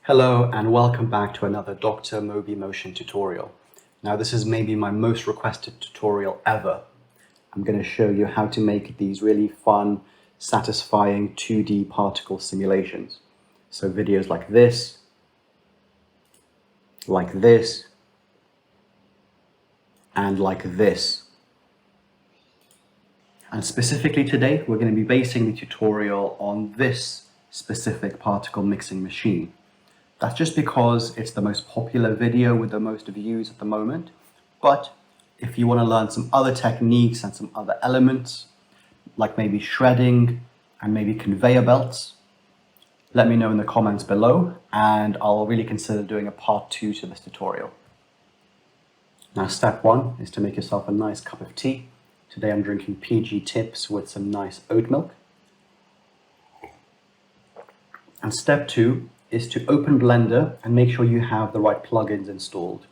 Hello and welcome back to another Dr. Moby Motion tutorial. Now this is maybe my most requested tutorial ever. I'm going to show you how to make these really fun, satisfying 2D particle simulations. So videos like this, and like this. And specifically today, we're going to be basing the tutorial on this specific particle mixing machine. That's just because it's the most popular video with the most views at the moment. But if you want to learn some other techniques and some other elements, like maybe shredding and maybe conveyor belts, let me know in the comments below and I'll really consider doing a part 2 to this tutorial. Now step 1 is to make yourself a nice cup of tea. Today I'm drinking PG Tips with some nice oat milk. And step 2 is to open Blender and make sure you have the right plugins installed.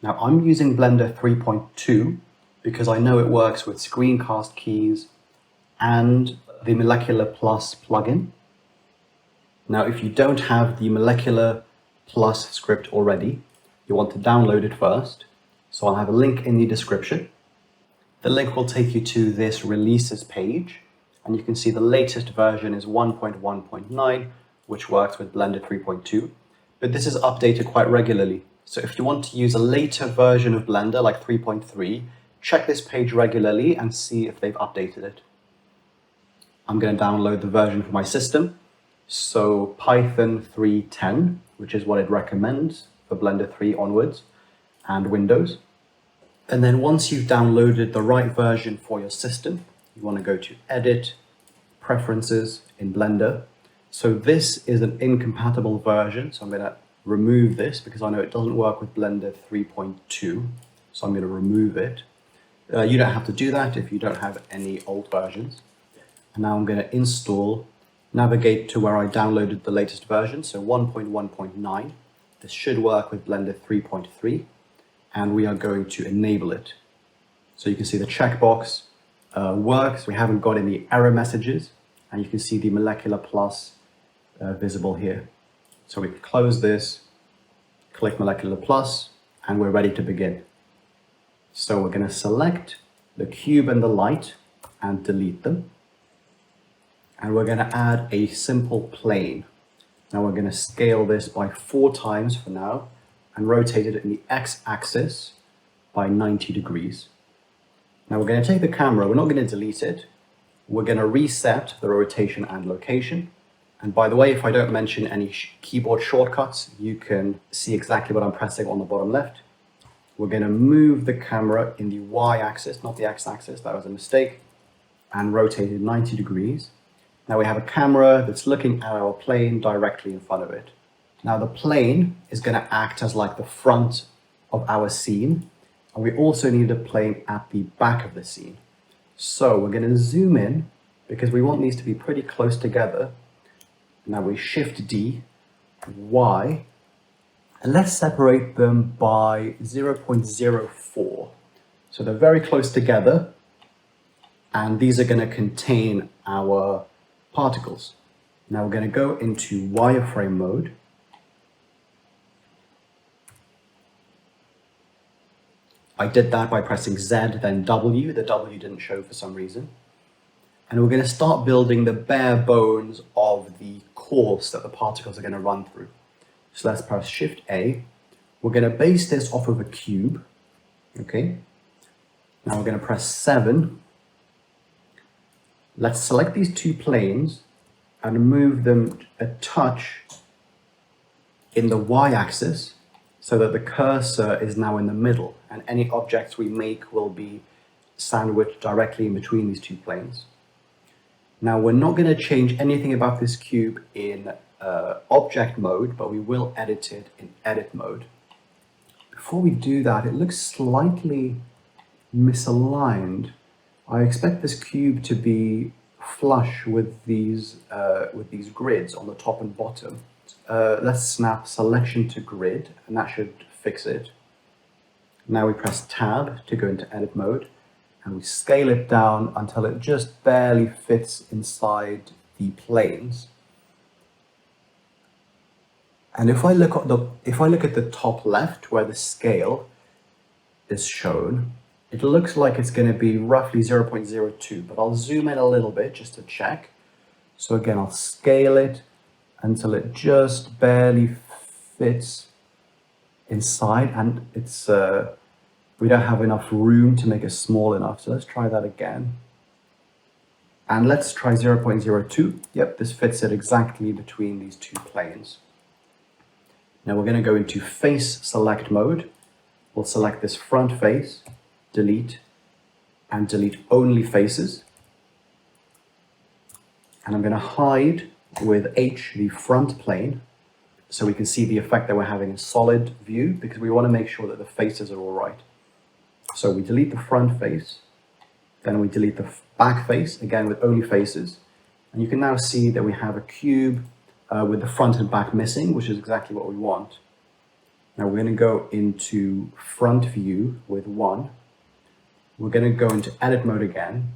Now I'm using Blender 3.2 because I know it works with screencast keys and the Molleculer Plus plugin. Now if you don't have the Molleculer Plus script already, you want to download it first. So I'll have a link in the description. The link will take you to this releases page and you can see the latest version is 1.1.9, which works with Blender 3.2, but this is updated quite regularly. So if you want to use a later version of Blender, like 3.3, check this page regularly and see if they've updated it. I'm going to download the version for my system. So Python 3.10, which is what it recommends for Blender 3 onwards, and Windows. And then once you've downloaded the right version for your system, you want to go to Edit, Preferences in Blender. So this is an incompatible version, so I'm going to remove this because I know it doesn't work with Blender 3.2, so I'm going to remove it. You don't have to do that if you don't have any old versions. And now I'm going to install, navigate to where I downloaded the latest version, so 1.1.9. This should work with Blender 3.3, and we are going to enable it. So you can see the checkbox works, we haven't got any error messages, and you can see the Molleculer Plus visible here. So we can close this, click Molleculer Plus, and we're ready to begin. So we're going to select the cube and the light and delete them. And we're going to add a simple plane. Now we're going to scale this by 4 times for now and rotate it in the x-axis by 90 degrees. Now we're going to take the camera, we're not going to delete it. We're going to reset the rotation and location. And by the way, if I don't mention any keyboard shortcuts, you can see exactly what I'm pressing on the bottom left. We're going to move the camera in the y-axis, not the x-axis, that was a mistake, and rotate it 90 degrees. Now we have a camera that's looking at our plane directly in front of it. Now the plane is going to act as like the front of our scene, and we also need a plane at the back of the scene. So we're going to zoom in because we want these to be pretty close together. Now we Shift D, Y, and let's separate them by 0.04. So they're very close together, and these are going to contain our particles. Now we're going to go into wireframe mode. I did that by pressing Z, then W. The W didn't show for some reason. And we're going to start building the bare bones of the course that the particles are going to run through. So let's press Shift A. We're going to base this off of a cube. Okay. Now we're going to press 7. Let's select these 2 planes and move them a touch in the y-axis so that the cursor is now in the middle and any objects we make will be sandwiched directly in between these 2 planes. Now we're not going to change anything about this cube in object mode, but we will edit it in edit mode. Before we do that, it looks slightly misaligned. I expect this cube to be flush with these grids on the top and bottom. Let's snap selection to grid, and that should fix it. Now we press Tab to go into edit mode. And we scale it down until it just barely fits inside the planes. And if I look at the top left where the scale is shown, it looks like it's going to be roughly 0.02, but I'll zoom in a little bit just to check. So again, I'll scale it until it just barely fits inside, and it's we don't have enough room to make it small enough. So let's try that again. And let's try 0.02. Yep, this fits it exactly between these two planes. Now we're going to go into face select mode. We'll select this front face, delete, and delete only faces. And I'm going to hide with H the front plane so we can see the effect that we're having in solid view, because we want to make sure that the faces are all right. So we delete the front face, then we delete the back face, again with only faces. And you can now see that we have a cube with the front and back missing, which is exactly what we want. Now we're going to go into front view with 1. We're going to go into edit mode again,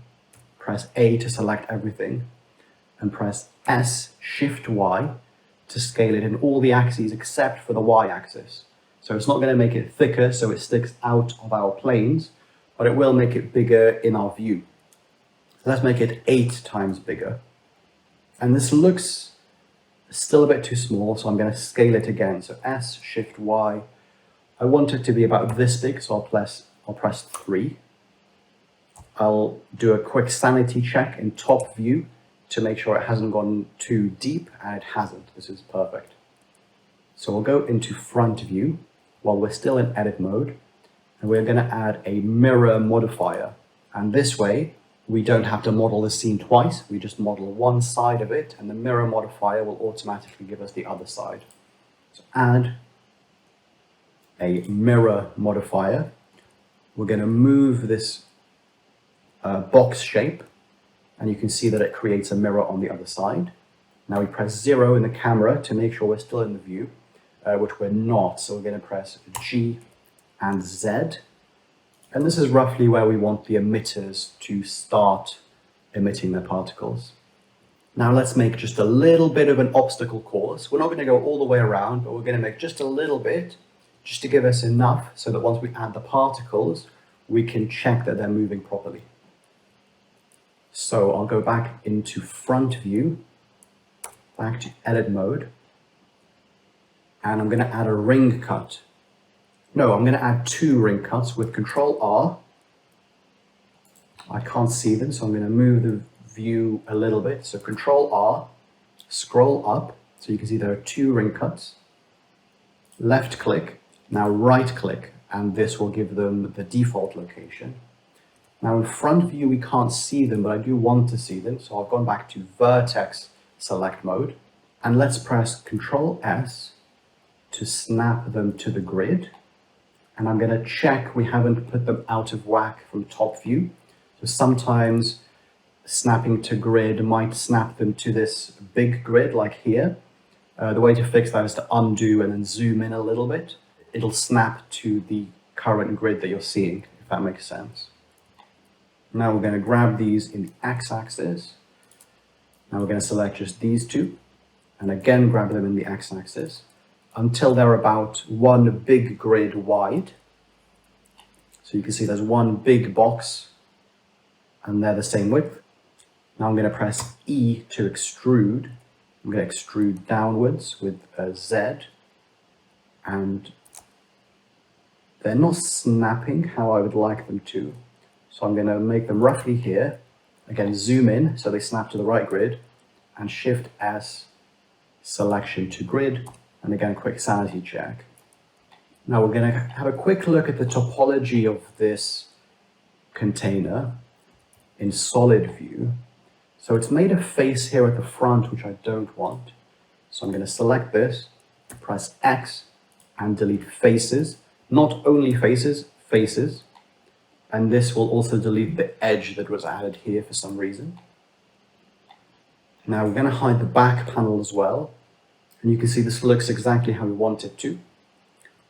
press A to select everything, and press S, Shift Y to scale it in all the axes except for the Y axis. So it's not going to make it thicker so it sticks out of our planes, but it will make it bigger in our view. So let's make it 8 times bigger. And this looks still a bit too small, so I'm going to scale it again. So S, Shift Y. I want it to be about this big, so I'll press 3. I'll do a quick sanity check in top view to make sure it hasn't gone too deep, and it hasn't. This is perfect. So we'll go into front view while we're still in edit mode, and we're going to add a mirror modifier. And this way, we don't have to model the scene twice. We just model one side of it, and the mirror modifier will automatically give us the other side. So add a mirror modifier. We're going to move this box shape, and you can see that it creates a mirror on the other side. Now we press 0 in the camera to make sure we're still in the view, which we're not. So we're going to press G and Z. And this is roughly where we want the emitters to start emitting their particles. Now let's make just a little bit of an obstacle course. We're not going to go all the way around, but we're going to make just a little bit, just to give us enough so that once we add the particles, we can check that they're moving properly. So I'll go back into front view, back to edit mode, and I'm going to add a ring cut. No, I'm going to add 2 ring cuts with Control R. I can't see them, so I'm going to move the view a little bit. So Control R, scroll up, so you can see there are 2 ring cuts. Left click, now right click, and this will give them the default location. Now in front view, we can't see them, but I do want to see them. So I've gone back to vertex select mode, and let's press Control S to snap them to the grid. And I'm going to check we haven't put them out of whack from top view. So sometimes snapping to grid might snap them to this big grid like here. The way to fix that is to undo and then zoom in a little bit. It'll snap to the current grid that you're seeing, if that makes sense. Now we're going to grab these in the x-axis. Now we're going to select just these 2, and again grab them in the x-axis until they're about one big grid wide. So you can see there's one big box, and they're the same width. Now I'm going to press E to extrude. I'm going to extrude downwards with a Z, and they're not snapping how I would like them to. So I'm going to make them roughly here. Again, zoom in so they snap to the right grid, and Shift S, selection to grid, and again, quick sanity check. Now we're going to have a quick look at the topology of this container in solid view. So it's made a face here at the front, which I don't want. So I'm going to select this, press X, and delete faces. Not only faces, faces. And this will also delete the edge that was added here for some reason. Now we're going to hide the back panel as well. And you can see this looks exactly how we want it to.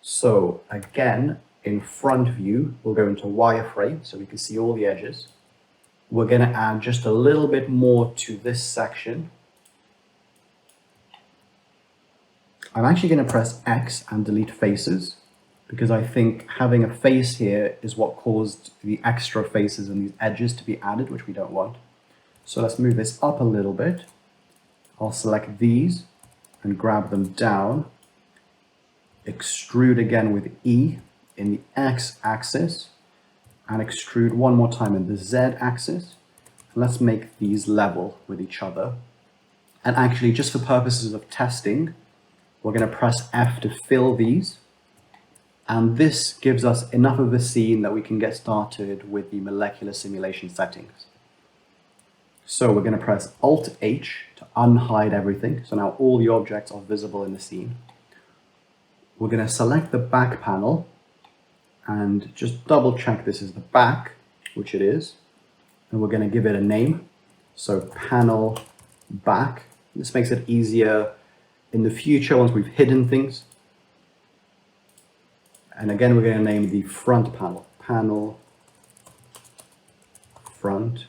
So again, in front view, we'll go into wireframe so we can see all the edges. We're going to add just a little bit more to this section. I'm actually going to press X and delete faces, because I think having a face here is what caused the extra faces and these edges to be added, which we don't want. So let's move this up a little bit. I'll select these and grab them down. Extrude again with E in the X axis, and extrude one more time in the Z axis. And let's make these level with each other. And actually, just for purposes of testing, we're going to press F to fill these. And this gives us enough of a scene that we can get started with the molecular simulation settings. So we're going to press Alt-H to unhide everything. So now all the objects are visible in the scene. We're going to select the back panel and just double check this is the back, which it is. And we're going to give it a name. So panel back. This makes it easier in the future once we've hidden things. And again, we're going to name the front panel, panel front.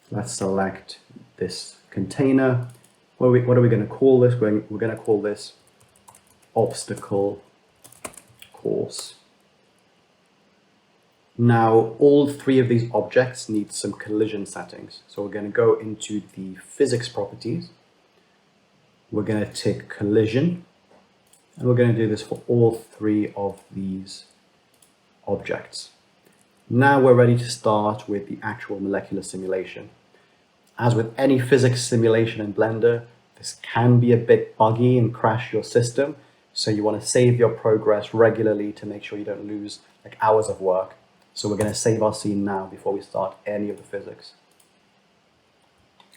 Let's select this container. What are we going to call this? We're going to call this obstacle course. Now, all three of these objects need some collision settings. So we're going to go into the physics properties. We're going to tick collision. And we're going to do this for all three of these objects. Now we're ready to start with the actual molecular simulation. As with any physics simulation in Blender, this can be a bit buggy and crash your system. So you want to save your progress regularly to make sure you don't lose like hours of work. So we're going to save our scene now before we start any of the physics.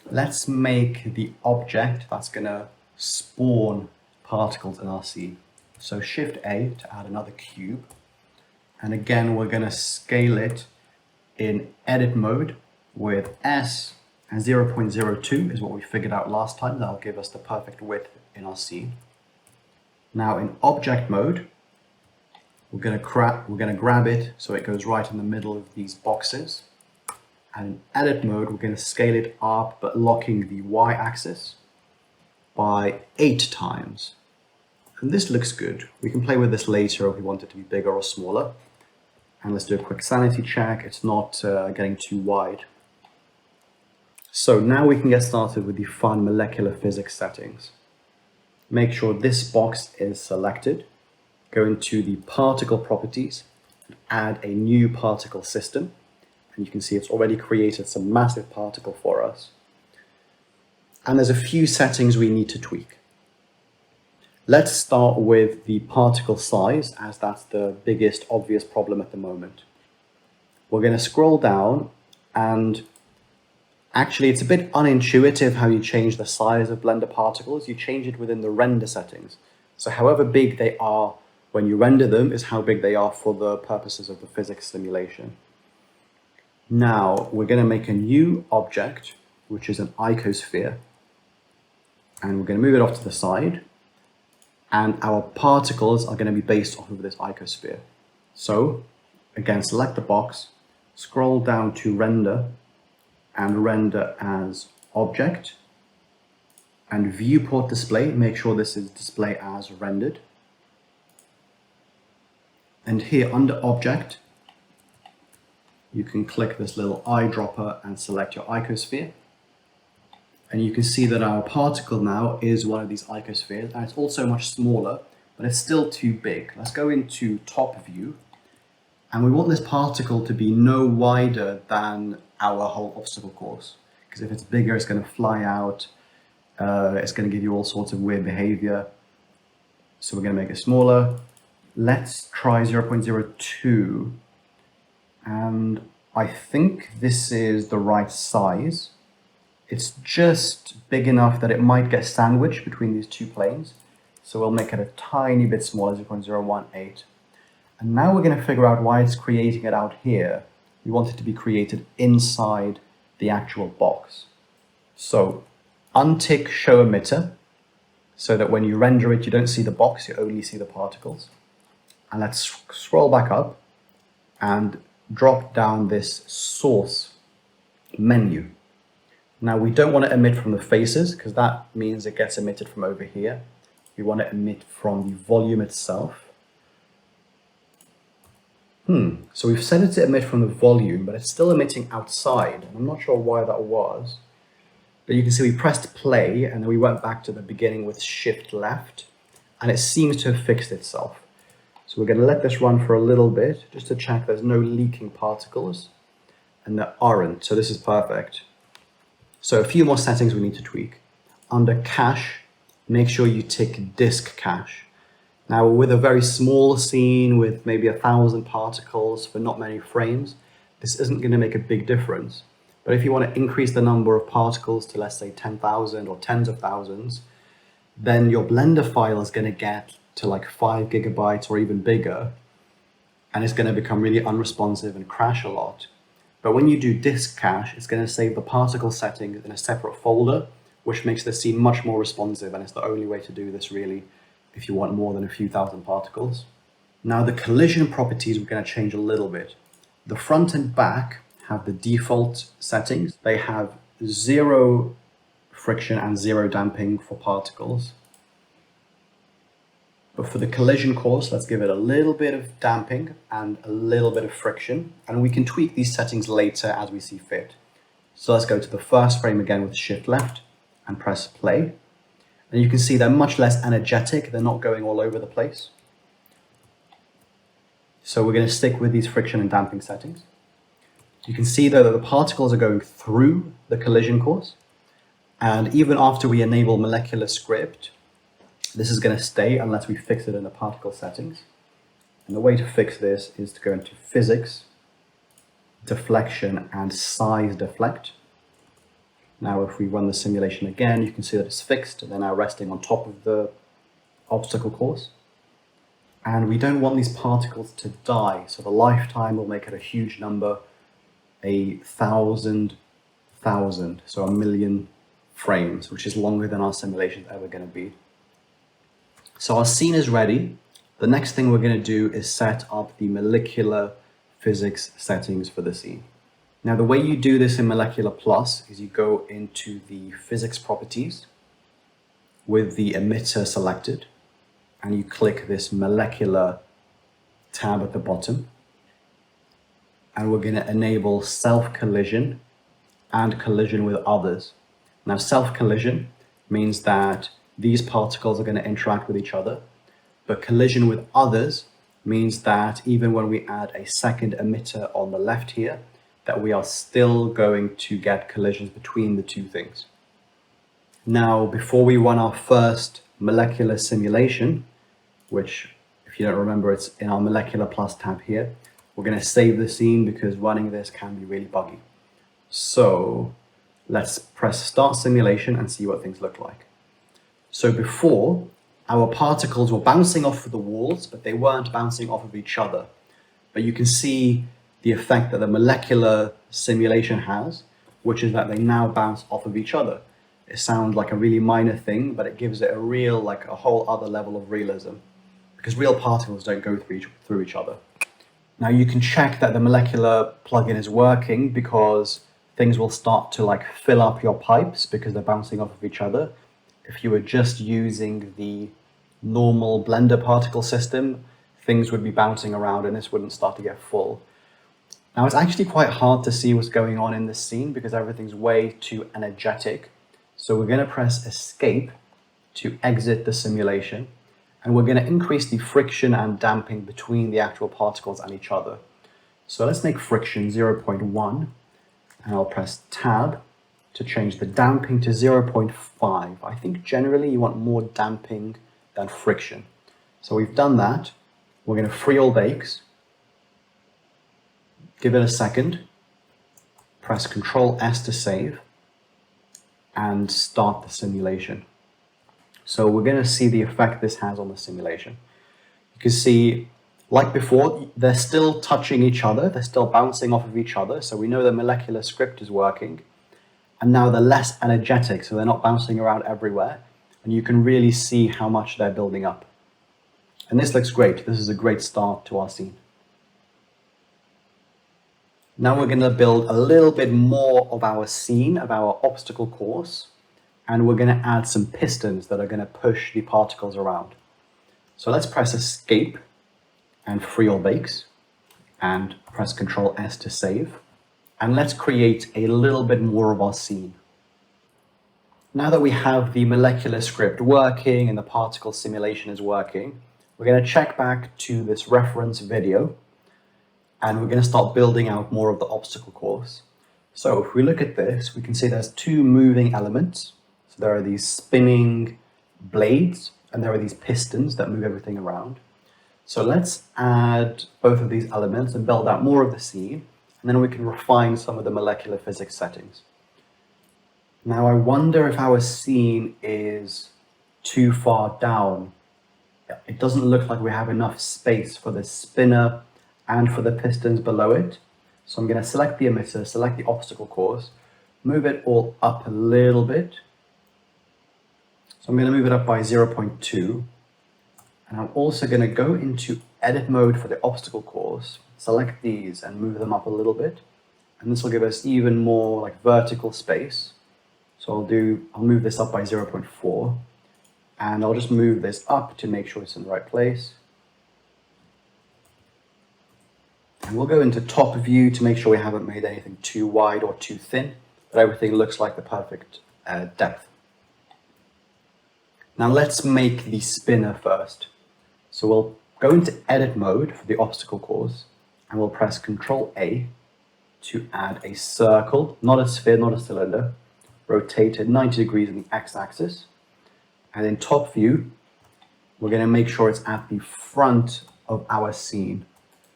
Let's make the object that's going to spawn particles in our scene. So Shift A to add another cube. And again, we're going to scale it in edit mode with S, and 0.02 is what we figured out last time. That'll give us the perfect width in our scene. Now in object mode, we're going to grab it so it goes right in the middle of these boxes. And in edit mode, we're going to scale it up, but locking the Y-axis by 8 times. And this looks good. We can play with this later if we want it to be bigger or smaller. And let's do a quick sanity check. It's not getting too wide. So now we can get started with the fun molecular physics settings. Make sure this box is selected. Go into the particle properties and add a new particle system. And you can see it's already created some massive particle for us. And there's a few settings we need to tweak. Let's start with the particle size, as that's the biggest obvious problem at the moment. We're going to scroll down, and actually it's a bit unintuitive how you change the size of Blender particles. You change it within the render settings. So however big they are when you render them is how big they are for the purposes of the physics simulation. Now we're going to make a new object, which is an icosphere. And we're going to move it off to the side. And our particles are going to be based off of this icosphere. So again, select the box, scroll down to render, and render as object. And viewport display, make sure this is display as rendered. And here under object, you can click this little eyedropper and select your icosphere. And you can see that our particle now is one of these icospheres, and it's also much smaller, but it's still too big. Let's go into top view, and we want this particle to be no wider than our whole obstacle course, because if it's bigger, it's going to fly out, it's going to give you all sorts of weird behavior. So we're going to make it smaller. Let's try 0.02, and I think this is the right size. It's just big enough that it might get sandwiched between these two planes. So we'll make it a tiny bit smaller, 0.018. And now we're going to figure out why it's creating it out here. We want it to be created inside the actual box. So untick show emitter, so that when you render it, you don't see the box, you only see the particles. And let's scroll back up and drop down this source menu. Now we don't want to emit from the faces, because that means it gets emitted from over here. We want to emit from the volume itself. So we've set it to emit from the volume, but it's still emitting outside. I'm not sure why that was. But you can see we pressed play and then we went back to the beginning with shift left, and it seems to have fixed itself. So we're going to let this run for a little bit just to check there's no leaking particles, and there aren't, so this is perfect. So a few more settings we need to tweak. Under cache, make sure you tick disk cache. Now with a very small scene with maybe 1,000 particles for not many frames, this isn't going to make a big difference. But if you want to increase the number of particles to, let's say, 10,000 or tens of thousands, then your Blender file is going to get to like 5 gigabytes or even bigger, and it's going to become really unresponsive and crash a lot. But when you do disk cache, it's going to save the particle settings in a separate folder, which makes the scene much more responsive, and it's the only way to do this really if you want more than a few thousand particles. Now the collision properties we're going to change a little bit. The front and back have the default settings. They have 0 friction and 0 damping for particles. But for the collision course, let's give it a little bit of damping and a little bit of friction, and we can tweak these settings later as we see fit. So let's go to the first frame again with shift left and press play. And you can see they're much less energetic, they're not going all over the place. So we're going to stick with these friction and damping settings. You can see though that the particles are going through the collision course, and even after we enable molecular script, this is going to stay unless we fix it in the particle settings. And the way to fix this is to go into physics, deflection, and size deflect. Now if we run the simulation again, you can see that it's fixed. They're now resting on top of the obstacle course. And we don't want these particles to die, so the lifetime will make it a huge number, 1,000, so 1,000,000 frames, which is longer than our simulation is ever going to be. So our scene is ready. The next thing we're going to do is set up the molecular physics settings for the scene. Now, the way you do this in Molecular Plus is you go into the physics properties with the emitter selected, and you click this molecular tab at the bottom. And we're going to enable self-collision and collision with others. Now, self-collision means that these particles are going to interact with each other, but collision with others means that even when we add a second emitter on the left here, that we are still going to get collisions between the two things. Now, before we run our first molecular simulation, which, if you don't remember, it's in our Molecular Plus tab here, we're going to save the scene because running this can be really buggy. So let's press Start Simulation and see what things look like. So before, our particles were bouncing off of the walls, but they weren't bouncing off of each other. But you can see the effect that the molecular simulation has, which is that they now bounce off of each other. It sounds like a really minor thing, but it gives it a real, like a whole other level of realism, because real particles don't go through each other. Now you can check that the molecular plugin is working because things will start to like fill up your pipes because they're bouncing off of each other. If you were just using the normal Blender particle system, things would be bouncing around and this wouldn't start to get full. Now it's actually quite hard to see what's going on in this scene because everything's way too energetic. So we're going to press Escape to exit the simulation, and we're going to increase the friction and damping between the actual particles and each other. So let's make friction 0.1, and I'll press Tab to change the damping to 0.5. I think generally you want more damping than friction. So we've done that. We're going to free all bakes. Give it a second, press Ctrl S to save, and start the simulation. So we're going to see the effect this has on the simulation. You can see, like before, they're still touching each other, they're still bouncing off of each other, so we know the molecular script is working. And now they're less energetic, so they're not bouncing around everywhere, and you can really see how much they're building up. And this looks great. This is a great start to our scene. Now we're going to build a little bit more of our scene, of our obstacle course. and we're going to add some pistons that are going to push the particles around. So let's press escape and free all bakes and press Ctrl S to save. And let's create a little bit more of our scene. Now that we have the molecular script working and the particle simulation is working, we're going to check back to this reference video and we're going to start building out more of the obstacle course. So if we look at this, we can see there's two moving elements. So there are these spinning blades and there are these pistons that move everything around. So let's add both of these elements and build out more of the scene, and then we can refine some of the molecular physics settings. Now I wonder if our scene is too far down. It doesn't look like we have enough space for the spinner and for the pistons below it. So I'm going to select the emitter, select the obstacle course, move it all up a little bit. So I'm going to move it up by 0.2. And I'm also going to go into edit mode for the obstacle course, select these and move them up a little bit. And this will give us even more like vertical space. So I'll move this up by 0.4 and I'll just move this up to make sure it's in the right place. And we'll go into top view to make sure we haven't made anything too wide or too thin, but everything looks like the perfect depth. Now let's make the spinner first. So we'll go into edit mode for the obstacle course and we'll press Ctrl A to add a circle, not a sphere, not a cylinder, rotated 90 degrees in the x-axis. And in top view, we're going to make sure it's at the front of our scene.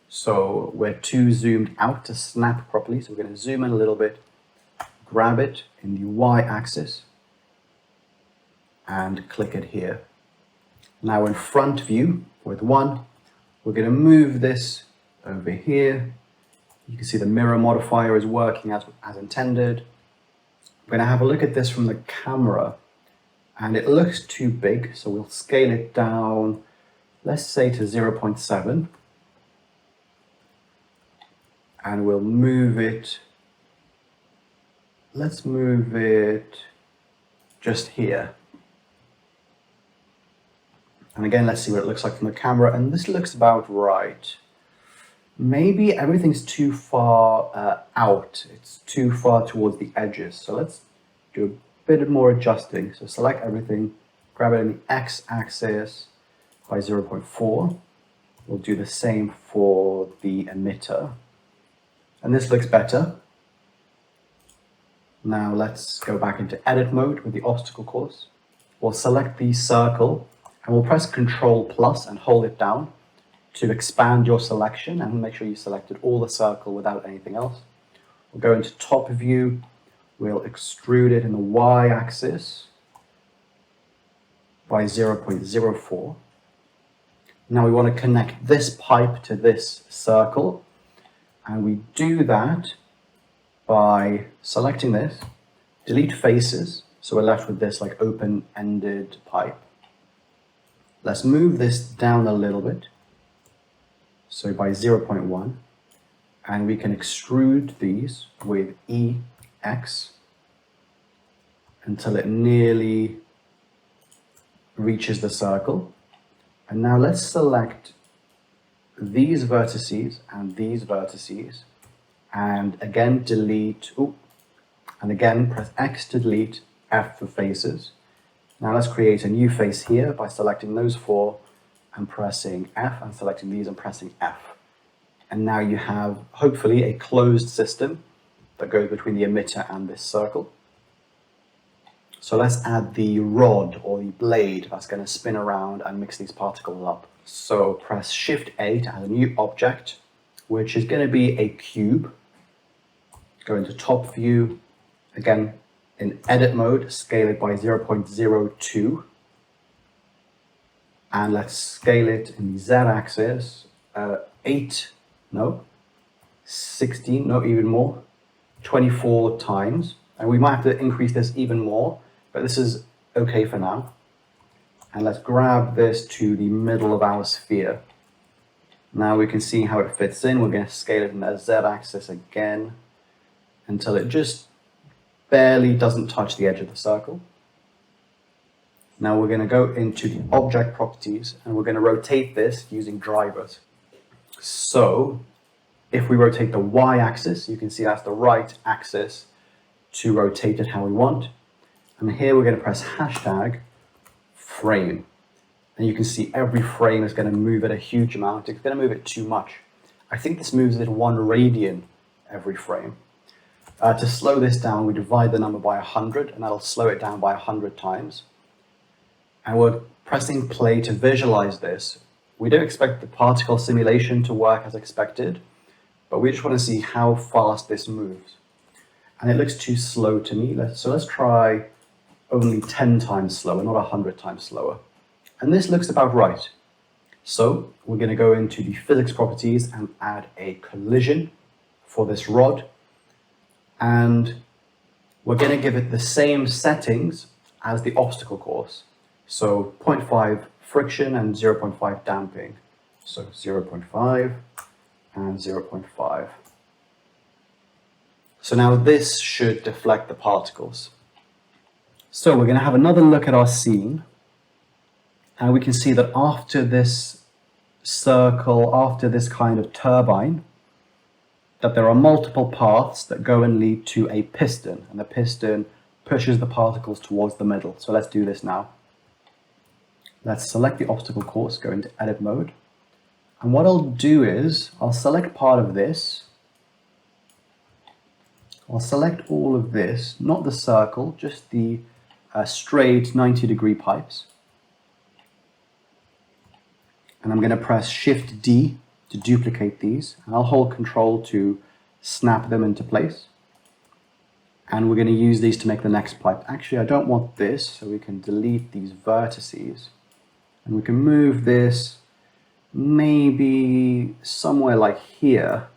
So we're too zoomed out to snap properly. So we're going to zoom in a little bit, grab it in the y-axis and click it here. Now in front view with 1, we're going to move this over here. You can see the mirror modifier is working as intended. We're going to have a look at this from the camera and it looks too big, so we'll scale it down, let's say to 0.7. And we'll move it, let's move it just here. And again, let's see what it looks like from the camera. And this looks about right. Maybe everything's too far out. It's too far towards the edges. So let's do a bit more adjusting. So select everything, grab it in the x-axis by 0.4. We'll do the same for the emitter. And this looks better. Now let's go back into edit mode with the obstacle course. We'll select the circle and we'll press Ctrl+ and hold it down to expand your selection and make sure you selected all the circle without anything else. We'll go into top view. We'll extrude it in the y-axis by 0.04. Now we want to connect this pipe to this circle. And we do that by selecting this, delete faces, so we're left with this like open-ended pipe. Let's move this down a little bit, so by 0.1, and we can extrude these with EX until it nearly reaches the circle. And now let's select these vertices and these vertices, and again delete, and again press X to delete, F for faces. Now let's create a new face here by selecting those 4 and pressing F, and selecting these and pressing F. And now you have hopefully a closed system that goes between the emitter and this circle. So let's add the rod or the blade that's going to spin around and mix these particles up. So press Shift A to add a new object, which is going to be a cube. Go into top view, again in edit mode, scale it by 0.02. And let's scale it in the Z axis, 16, no, even more, 24 times. And we might have to increase this even more, but this is okay for now. And let's grab this to the middle of our sphere. Now we can see how it fits in. We're going to scale it in the Z axis again until it just barely doesn't touch the edge of the circle. Now we're going to go into the object properties and we're going to rotate this using drivers. So if we rotate the y-axis, you can see that's the right axis to rotate it how we want. And here we're going to press hashtag frame. And you can see every frame is going to move it a huge amount. It's going to move it too much. I think this moves it 1 radian every frame. To slow this down, we divide the number by 100, and that'll slow it down by 100 times. And we're pressing play to visualize this. We don't expect the particle simulation to work as expected, but we just want to see how fast this moves. And it looks too slow to me, so let's try only 10 times slower, not 100 times slower. And this looks about right. So we're going to go into the physics properties and add a collision for this rod. And we're going to give it the same settings as the obstacle course. So 0.5 friction and 0.5 damping. So 0.5 and 0.5. So now this should deflect the particles. So we're going to have another look at our scene. And we can see that after this circle, after this kind of turbine, that there are multiple paths that go and lead to a piston, and the piston pushes the particles towards the middle. So let's do this now. Let's select the obstacle course, go into edit mode. And what I'll do is, I'll select part of this. I'll select all of this, not the circle, just the straight 90-degree pipes. And I'm going to press Shift D to duplicate these, and I'll hold Control to snap them into place. And we're going to use these to make the next pipe. Actually, I don't want this, so we can delete these vertices. And we can move this maybe somewhere like here.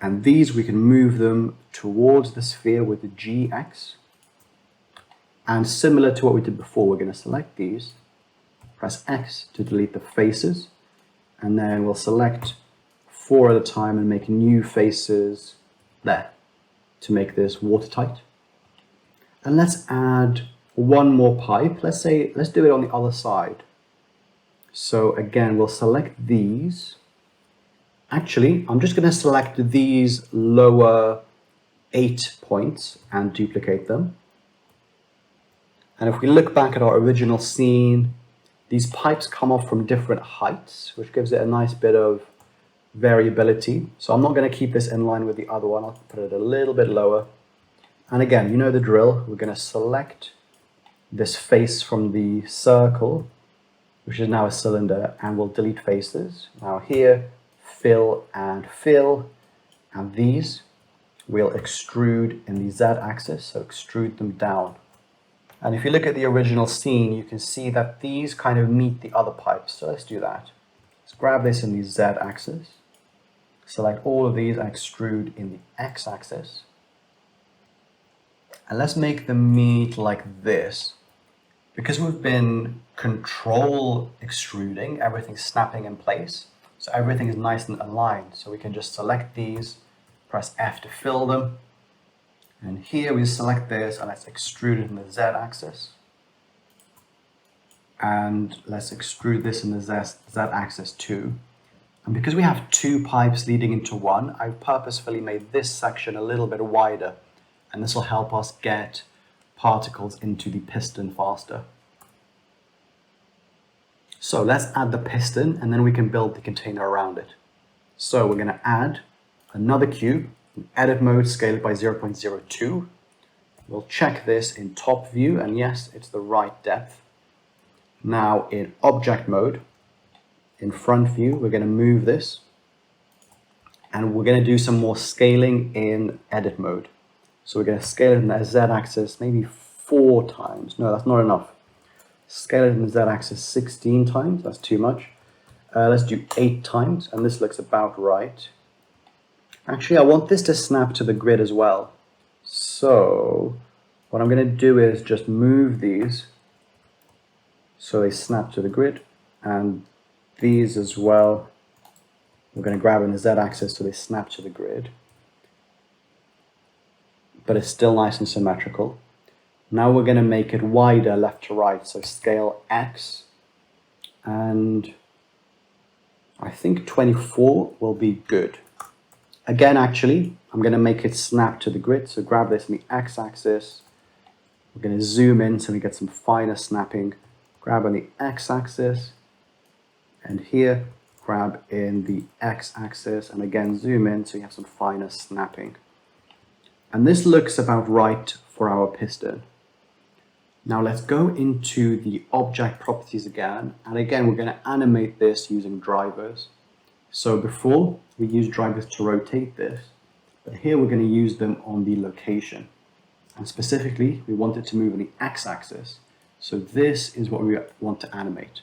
And these, we can move them towards the sphere with the GX. And similar to what we did before, we're going to select these, press X to delete the faces, and then we'll select 4 at a time and make new faces there to make this watertight. And let's add one more pipe. Let's do it on the other side. So again, we'll select these. Actually, I'm just going to select these lower 8 points and duplicate them. And if we look back at our original scene, these pipes come off from different heights, which gives it a nice bit of variability. So I'm not going to keep this in line with the other one. I'll put it a little bit lower. And again, you know the drill. We're going to select this face from the circle, which is now a cylinder, and we'll delete faces. Now here, fill, and these we'll extrude in the Z-axis, so extrude them down. And if you look at the original scene, you can see that these kind of meet the other pipes. So let's do that. Let's grab this in the Z-axis, select all of these and extrude in the X-axis. And let's make them meet like this. Because we've been control extruding, everything's snapping in place. So everything is nice and aligned. So we can just select these, press F to fill them. And here we select this and let's extrude it in the Z-axis. And let's extrude this in the Z-axis too. And because we have 2 pipes leading into one, I've purposefully made this section a little bit wider. And this will help us get particles into the piston faster. So let's add the piston and then we can build the container around it. So we're going to add another cube. In edit mode, scale it by 0.02. We'll check this in top view, and yes, it's the right depth. Now in object mode, in front view, we're going to move this, and we're going to do some more scaling in edit mode. So we're going to scale it in the Z-axis maybe 4 times. No, that's not enough. Scale it in the Z-axis 16 times. That's too much. Let's do 8 times, and this looks about right. Actually, I want this to snap to the grid as well. So what I'm going to do is just move these so they snap to the grid, and these as well. We're going to grab in the Z-axis so they snap to the grid. But it's still nice and symmetrical. Now we're going to make it wider left to right, so scale X, and I think 24 will be good. Again, actually, I'm going to make it snap to the grid, so grab this on the X-axis. We're going to zoom in so we get some finer snapping. Grab on the X-axis, and here, grab in the X-axis, and again zoom in so you have some finer snapping. And this looks about right for our piston. Now let's go into the object properties again, and again we're going to animate this using drivers. So before, we used drivers to rotate this, but here we're going to use them on the location. And specifically, we want it to move on the X-axis. So this is what we want to animate.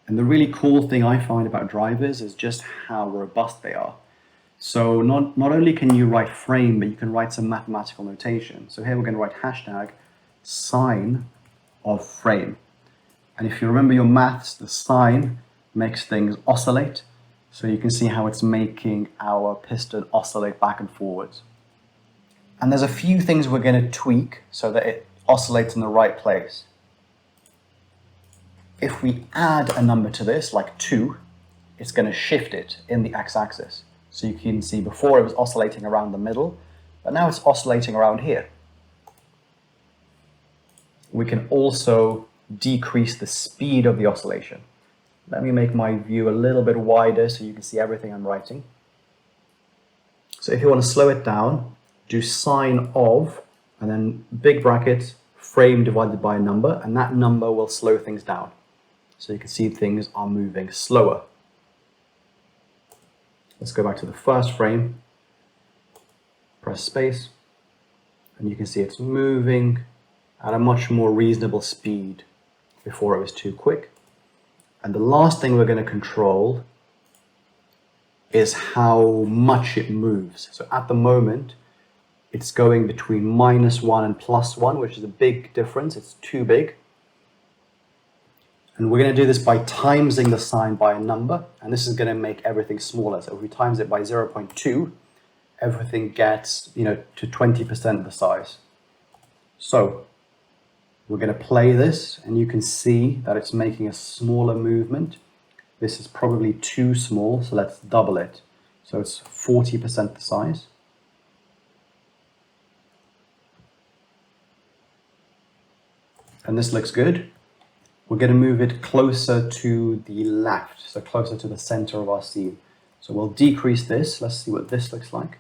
And the really cool thing I find about drivers is just how robust they are. So not only can you write frame, but you can write some mathematical notation. So here we're going to write hashtag sine of frame. And if you remember your maths, the sine makes things oscillate. So you can see how it's making our piston oscillate back and forwards. And there's a few things we're going to tweak so that it oscillates in the right place. If we add a number to this, like 2, it's going to shift it in the X-axis. So you can see before it was oscillating around the middle, but now it's oscillating around here. We can also decrease the speed of the oscillation. Let me make my view a little bit wider so you can see everything I'm writing. So if you want to slow it down, do sine of, and then big bracket, frame divided by a number, and that number will slow things down. So you can see things are moving slower. Let's go back to the first frame, press space, and you can see it's moving at a much more reasonable speed. Before it was too quick. And the last thing we're going to control is how much it moves. So at the moment, it's going between -1 and +1, which is a big difference. It's too big. And we're going to do this by timesing the sine by a number, and this is going to make everything smaller. So if we times it by 0.2, everything gets, to 20% of the size. So we're going to play this, and you can see that it's making a smaller movement. This is probably too small, so let's double it. So it's 40% the size. And this looks good. We're going to move it closer to the left, so closer to the center of our scene. So we'll decrease this. Let's see what this looks like.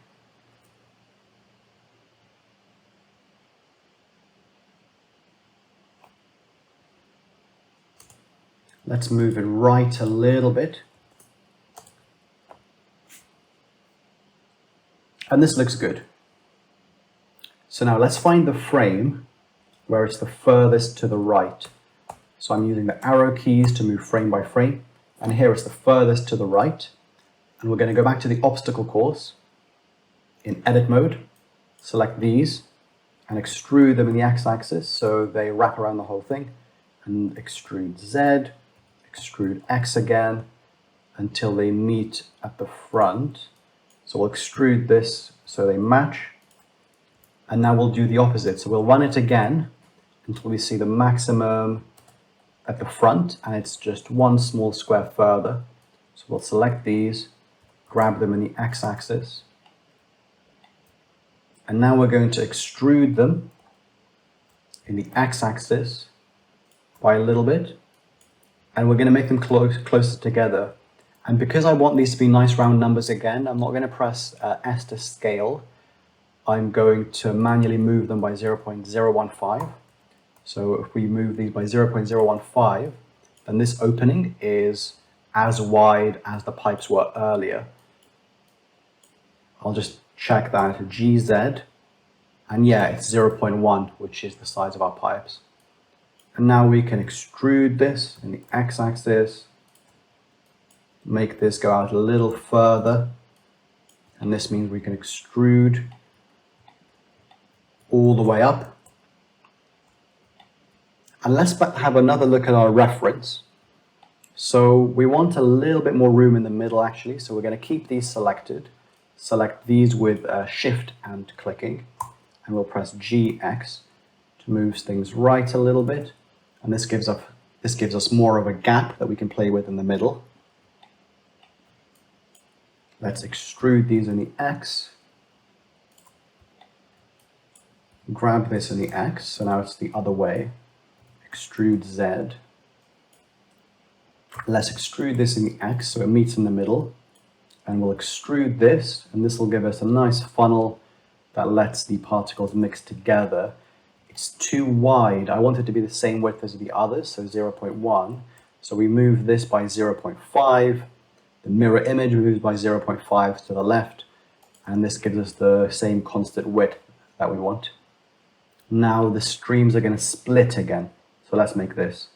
Let's move it right a little bit. And this looks good. So now let's find the frame where it's the furthest to the right. So I'm using the arrow keys to move frame by frame. And here it's the furthest to the right. And we're going to go back to the obstacle course in edit mode, select these, and extrude them in the X-axis so they wrap around the whole thing. And extrude Z, extrude X again until they meet at the front. So we'll extrude this so they match. And now we'll do the opposite. So we'll run it again until we see the maximum at the front, and it's just one small square further. So we'll select these, grab them in the X-axis. And now we're going to extrude them in the X-axis by a little bit. And we're going to make them closer together. And because I want these to be nice round numbers again, I'm not going to press S to scale. I'm going to manually move them by 0.015. So if we move these by 0.015, then this opening is as wide as the pipes were earlier. I'll just check that, GZ, and yeah, it's 0.1, which is the size of our pipes. And now we can extrude this in the X-axis, make this go out a little further, and this means we can extrude all the way up. And let's have another look at our reference. So we want a little bit more room in the middle actually, so we're going to keep these selected. Select these with Shift and clicking, and we'll press GX to move things right a little bit. And this gives us more of a gap that we can play with in the middle. Let's extrude these in the X. Grab this in the X, so now it's the other way. Extrude Z. Let's extrude this in the X so it meets in the middle. And we'll extrude this, and this will give us a nice funnel that lets the particles mix together. It's too wide. I want it to be the same width as the others, so 0.1. So we move this by 0.5. The mirror image moves by 0.5 to the left, and this gives us the same constant width that we want. Now the streams are going to split again. So let's make this.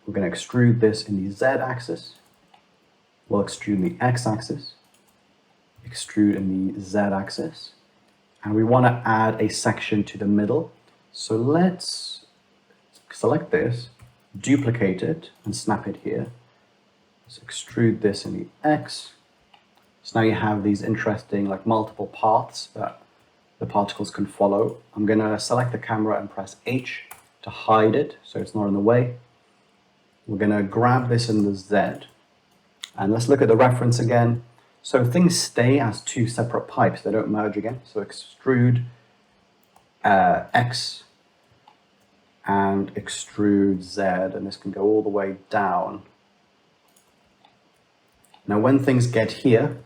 We're going to extrude this in the Z axis. We'll extrude in the X axis. Extrude in the Z axis. And we want to add a section to the middle. So let's select this, duplicate it, and snap it here. Let's extrude this in the X. So now you have these interesting, like, multiple paths that the particles can follow. I'm going to select the camera and press H to hide it so it's not in the way. We're going to grab this in the Z. And let's look at the reference again. So things stay as two separate pipes. They don't merge again. So extrude X and extrude Z. And this can go all the way down. Now when things get here,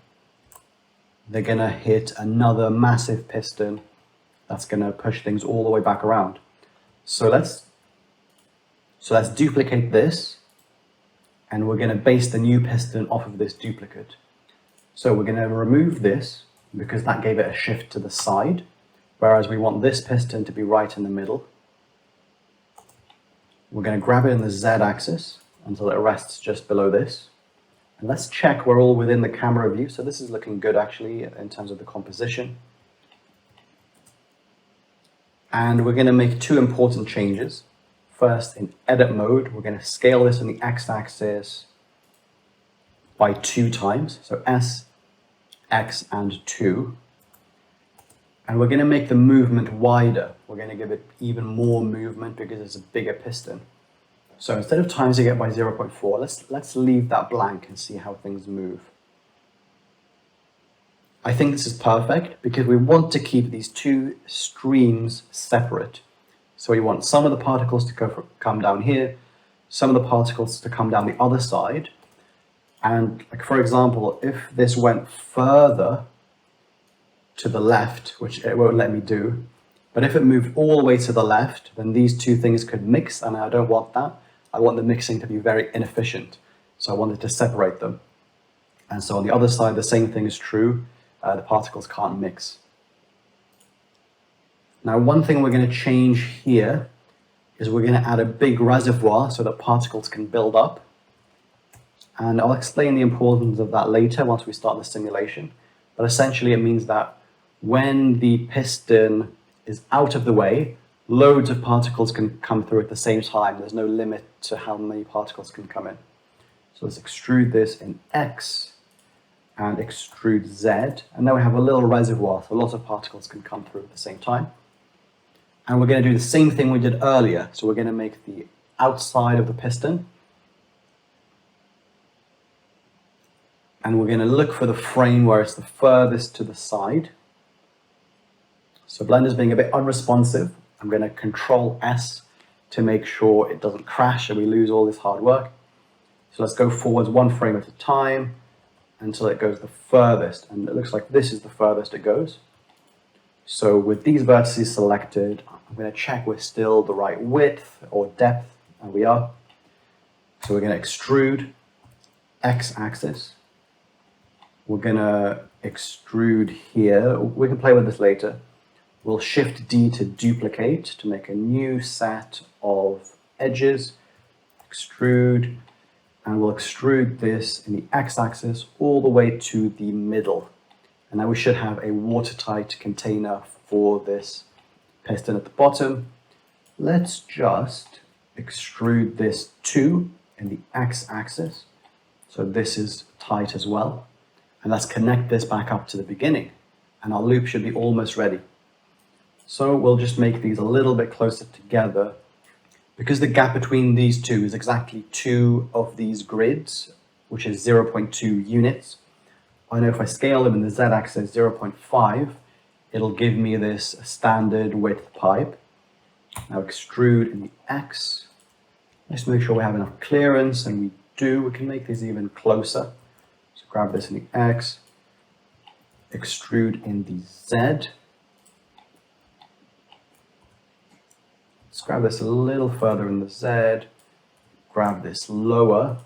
they're going to hit another massive piston that's going to push things all the way back around. So let's duplicate this, and we're going to base the new piston off of this duplicate. So we're going to remove this because that gave it a shift to the side, whereas we want this piston to be right in the middle. We're going to grab it in the Z axis until it rests just below this. And let's check we're all within the camera view. So this is looking good actually in terms of the composition. And we're going to make two important changes. First, in edit mode, we're going to scale this on the X-axis by 2 times. So S, X, and 2. And we're going to make the movement wider. We're going to give it even more movement because it's a bigger piston. So instead of timesing it by 0.4, let's leave that blank and see how things move. I think this is perfect because we want to keep these two streams separate. So we want some of the particles to come down here, some of the particles to come down the other side. And like, for example, if this went further to the left, which it won't let me do, but if it moved all the way to the left, then these two things could mix, and I don't want that. I want the mixing to be very inefficient. So I wanted to separate them. And so on the other side, the same thing is true. The particles can't mix. Now, one thing we're going to change here is we're going to add a big reservoir so that particles can build up. And I'll explain the importance of that later once we start the simulation. But essentially, it means that when the piston is out of the way, loads of particles can come through at the same time. There's no limit to how many particles can come in. So let's extrude this in X and extrude Z. And now we have a little reservoir, so lots of particles can come through at the same time. And we're going to do the same thing we did earlier. So we're going to make the outside of the piston. And we're going to look for the frame where it's the furthest to the side. So Blender's being a bit unresponsive. I'm going to Control S to make sure it doesn't crash and we lose all this hard work. So let's go forwards 1 frame at a time until it goes the furthest. And it looks like this is the furthest it goes. So with these vertices selected, I'm going to check we're still the right width or depth, and we are. So we're going to extrude X-axis. We're going to extrude here. We can play with this later. We'll Shift D to duplicate to make a new set of edges. Extrude, and we'll extrude this in the X-axis all the way to the middle. And now we should have a watertight container for this piston at the bottom. Let's just extrude this 2 in the X-axis. So this is tight as well. And let's connect this back up to the beginning. And our loop should be almost ready. So we'll just make these a little bit closer together. Because the gap between these two is exactly 2 of these grids, which is 0.2 units, I know if I scale them in the z-axis 0.5, it'll give me this standard width pipe. Now extrude in the x. Let's make sure we have enough clearance, and we do. We can make these even closer. So grab this in the x, extrude in the z. Let's grab this a little further in the z, grab this lower,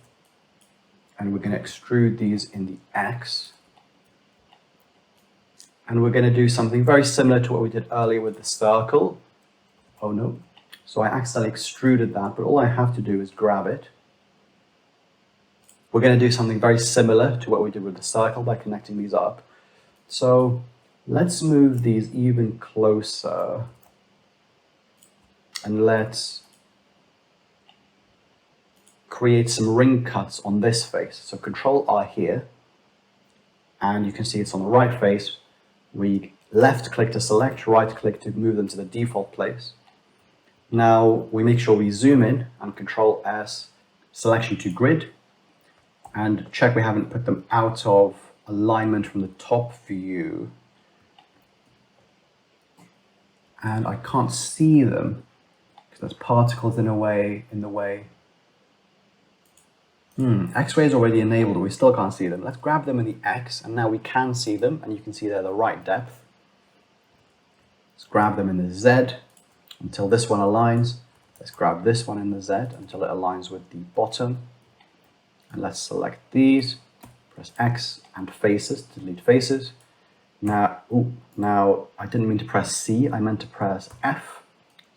and we're going to extrude these in the x. And we're going to do something very similar to what we did earlier with the circle. Oh no. So I accidentally extruded that, but all I have to do is grab it. We're going to do something very similar to what we did with the circle by connecting these up. So let's move these even closer. And let's create some ring cuts on this face. So Control R here, and you can see it's on the right face. We left click to select, right click to move them to the default place. Now we make sure we zoom in and Control S, selection to grid, and check we haven't put them out of alignment from the top view. And I can't see them. There's particles in the way. X-ray is already enabled, we still can't see them. Let's grab them in the X, and now we can see them, and you can see they're the right depth. Let's grab them in the Z until this one aligns. Let's grab this one in the Z until it aligns with the bottom. And let's select these, press X and faces to delete faces. Now I didn't mean to press C, I meant to press F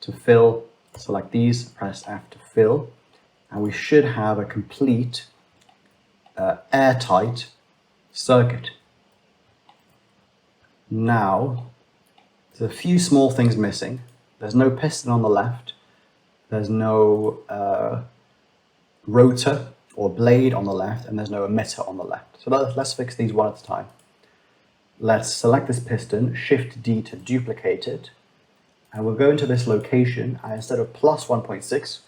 to fill. Select these, press F to fill, and we should have a complete airtight circuit. Now, there's a few small things missing. There's no piston on the left. There's no rotor or blade on the left, and there's no emitter on the left. So let's fix these one at a time. Let's select this piston, Shift D to duplicate it. And we'll go into this location, and instead of plus 1.6,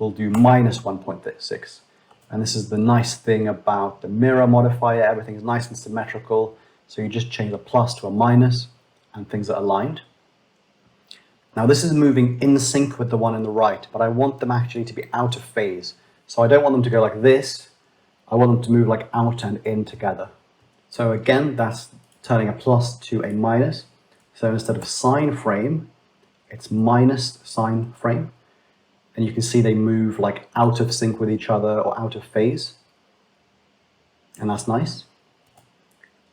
we'll do minus 1.6. And this is the nice thing about the mirror modifier. Everything is nice and symmetrical. So you just change a plus to a minus, and things are aligned. Now this is moving in sync with the one on the right, but I want them actually to be out of phase. So I don't want them to go like this. I want them to move like out and in together. So again, that's turning a plus to a minus. So instead of sine frame, it's minus sine frame, and you can see they move like out of sync with each other or out of phase, and that's nice.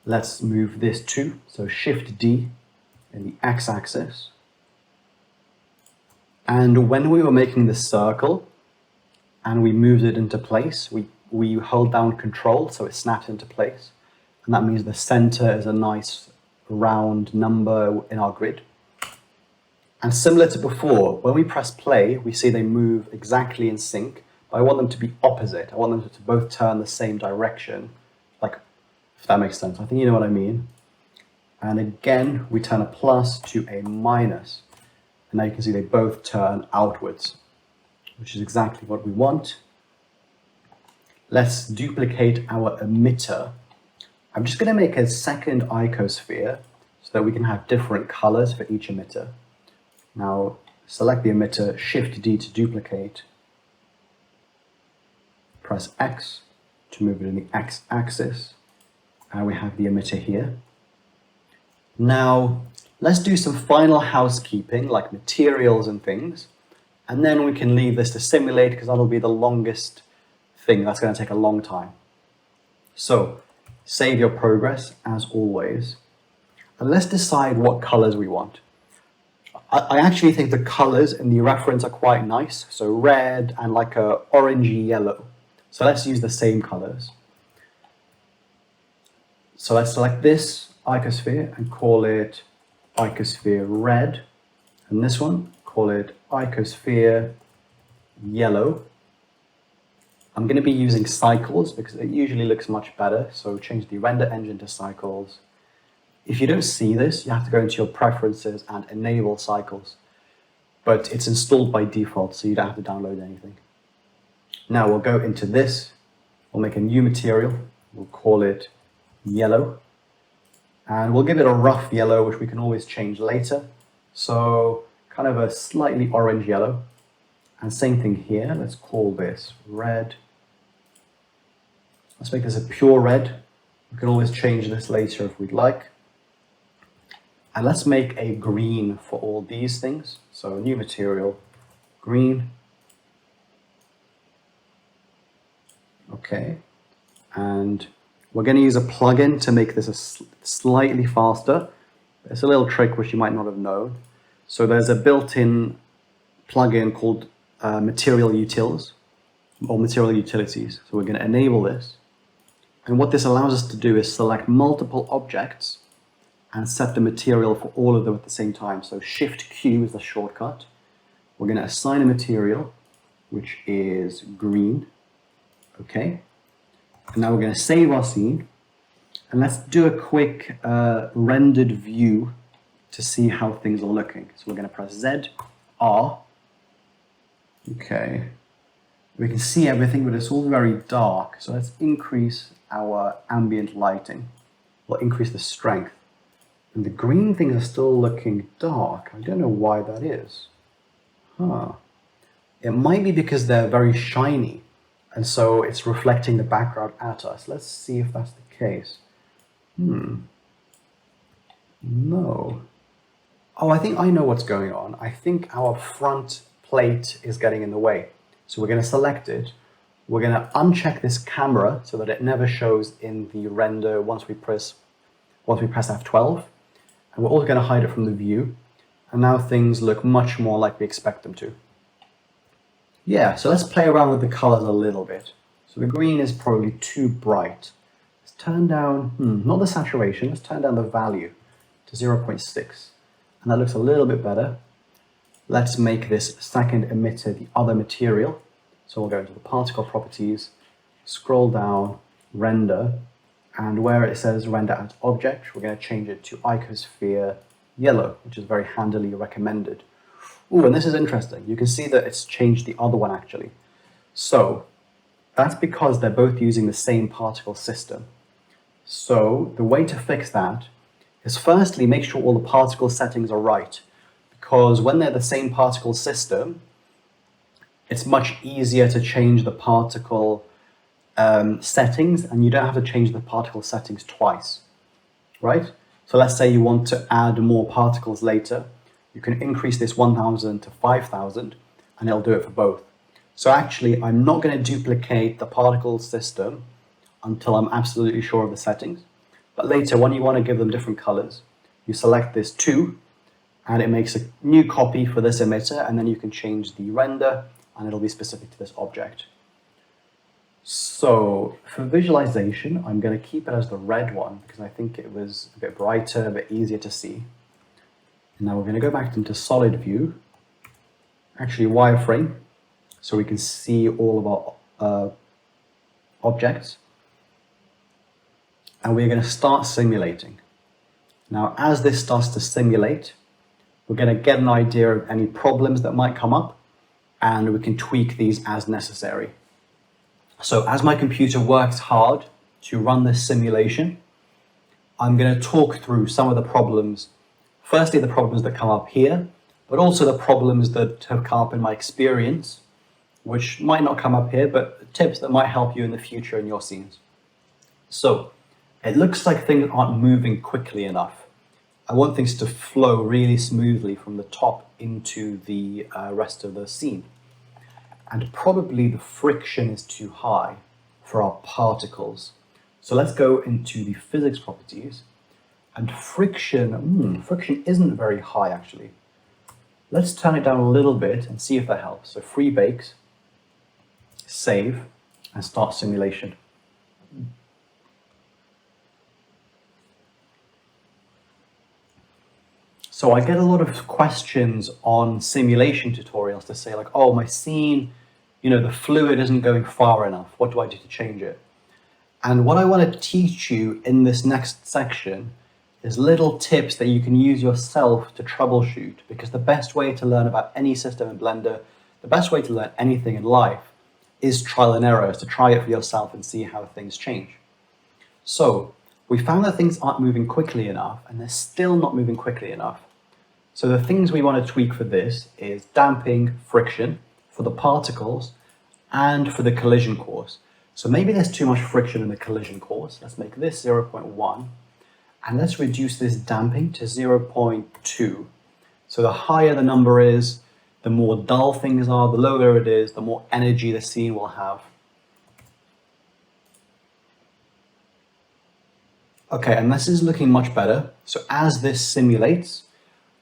Let's move this too, so Shift D in the x-axis, and when we were making this circle and we moved it into place, we hold down Control so it snaps into place, and that means the center is a nice round number in our grid. And similar to before, when we press play, we see they move exactly in sync, but I want them to be opposite. I want them to both turn the same direction, like, if that makes sense. I think you know what I mean. And again, we turn a plus to a minus. And now you can see they both turn outwards, which is exactly what we want. Let's duplicate our emitter. I'm just going to make a second icosphere so that we can have different colors for each emitter. Now select the emitter, Shift D to duplicate, press X to move it in the x-axis, and we have the emitter here. Now let's do some final housekeeping like materials and things, and then we can leave this to simulate because that'll be the longest thing. That's going to take a long time. So save your progress as always, and let's decide what colors we want. I actually think the colors in the reference are quite nice. So red and like a orangey yellow. So let's use the same colors. So let's select this icosphere and call it icosphere red. And this one, call it icosphere yellow. I'm going to be using cycles because it usually looks much better. So change the render engine to cycles. If you don't see this, you have to go into your preferences and enable cycles. But it's installed by default, so you don't have to download anything. Now we'll go into this. We'll make a new material. We'll call it yellow. And we'll give it a rough yellow, which we can always change later. So kind of a slightly orange yellow. And same thing here. Let's call this red. Let's make this a pure red. We can always change this later if we'd like. And let's make a green for all these things. So new material, green. Okay. And we're going to use a plugin to make this slightly faster. It's a little trick which you might not have known. So there's a built-in plugin called Material Utils, or Material Utilities. So we're going to enable this. And what this allows us to do is select multiple objects and set the material for all of them at the same time. So Shift Q is the shortcut. We're going to assign a material, which is green. Okay. And now we're going to save our scene. And let's do a quick rendered view to see how things are looking. So we're going to press Z, R. Okay. We can see everything, but it's all very dark. So let's increase our ambient lighting. We'll increase the strength. And the green things are still looking dark. I don't know why that is. It might be because they're very shiny, and so it's reflecting the background at us. Let's see if that's the case. No. Oh, I think I know what's going on. I think our front plate is getting in the way. So we're going to select it. We're going to uncheck this camera so that it never shows in the render once we press F12. And we're also going to hide it from the view. And now things look much more like we expect them to. Yeah, so let's play around with the colors a little bit. So the green is probably too bright. Let's turn down, not the saturation, let's turn down the value to 0.6. And that looks a little bit better. Let's make this second emitter the other material. So we'll go into the particle properties, scroll down, render, and where it says render as object, we're going to change it to icosphere yellow, which is very handily recommended. Ooh, and this is interesting. You can see that it's changed the other one actually. So that's because they're both using the same particle system. So the way to fix that is firstly make sure all the particle settings are right, because when they're the same particle system, it's much easier to change the particle settings, and you don't have to change the particle settings twice, right? So let's say you want to add more particles later. You can increase this 1000 to 5000 and it'll do it for both. So actually, I'm not going to duplicate the particle system until I'm absolutely sure of the settings. But later, when you want to give them different colors, you select this 2 and it makes a new copy for this emitter, and then you can change the render and it'll be specific to this object. So for visualization, I'm going to keep it as the red one because I think it was a bit brighter, a bit easier to see. And now we're going to go back into solid view, actually wireframe, so we can see all of our objects. And we're going to start simulating. Now, as this starts to simulate, we're going to get an idea of any problems that might come up, and we can tweak these as necessary. So as my computer works hard to run this simulation, I'm going to talk through some of the problems. Firstly, the problems that come up here, but also the problems that have come up in my experience, which might not come up here, but tips that might help you in the future in your scenes. So it looks like things aren't moving quickly enough. I want things to flow really smoothly from the top into the rest of the scene. And probably the friction is too high for our particles. So let's go into the physics properties. And friction isn't very high actually. Let's turn it down a little bit and see if that helps. So free bakes, save, and start simulation. So I get a lot of questions on simulation tutorials to say like, oh, my scene, the fluid isn't going far enough. What do I do to change it? And what I want to teach you in this next section is little tips that you can use yourself to troubleshoot, because the best way to learn about any system in Blender, the best way to learn anything in life, is trial and error, is to try it for yourself and see how things change. So we found that things aren't moving quickly enough, and they're still not moving quickly enough. So the things we want to tweak for this is damping, friction, for the particles, and for the collision course. So maybe there's too much friction in the collision course. Let's make this 0.1, and let's reduce this damping to 0.2. So the higher the number is, the more dull things are, the lower it is, the more energy the scene will have. Okay, and this is looking much better. So as this simulates,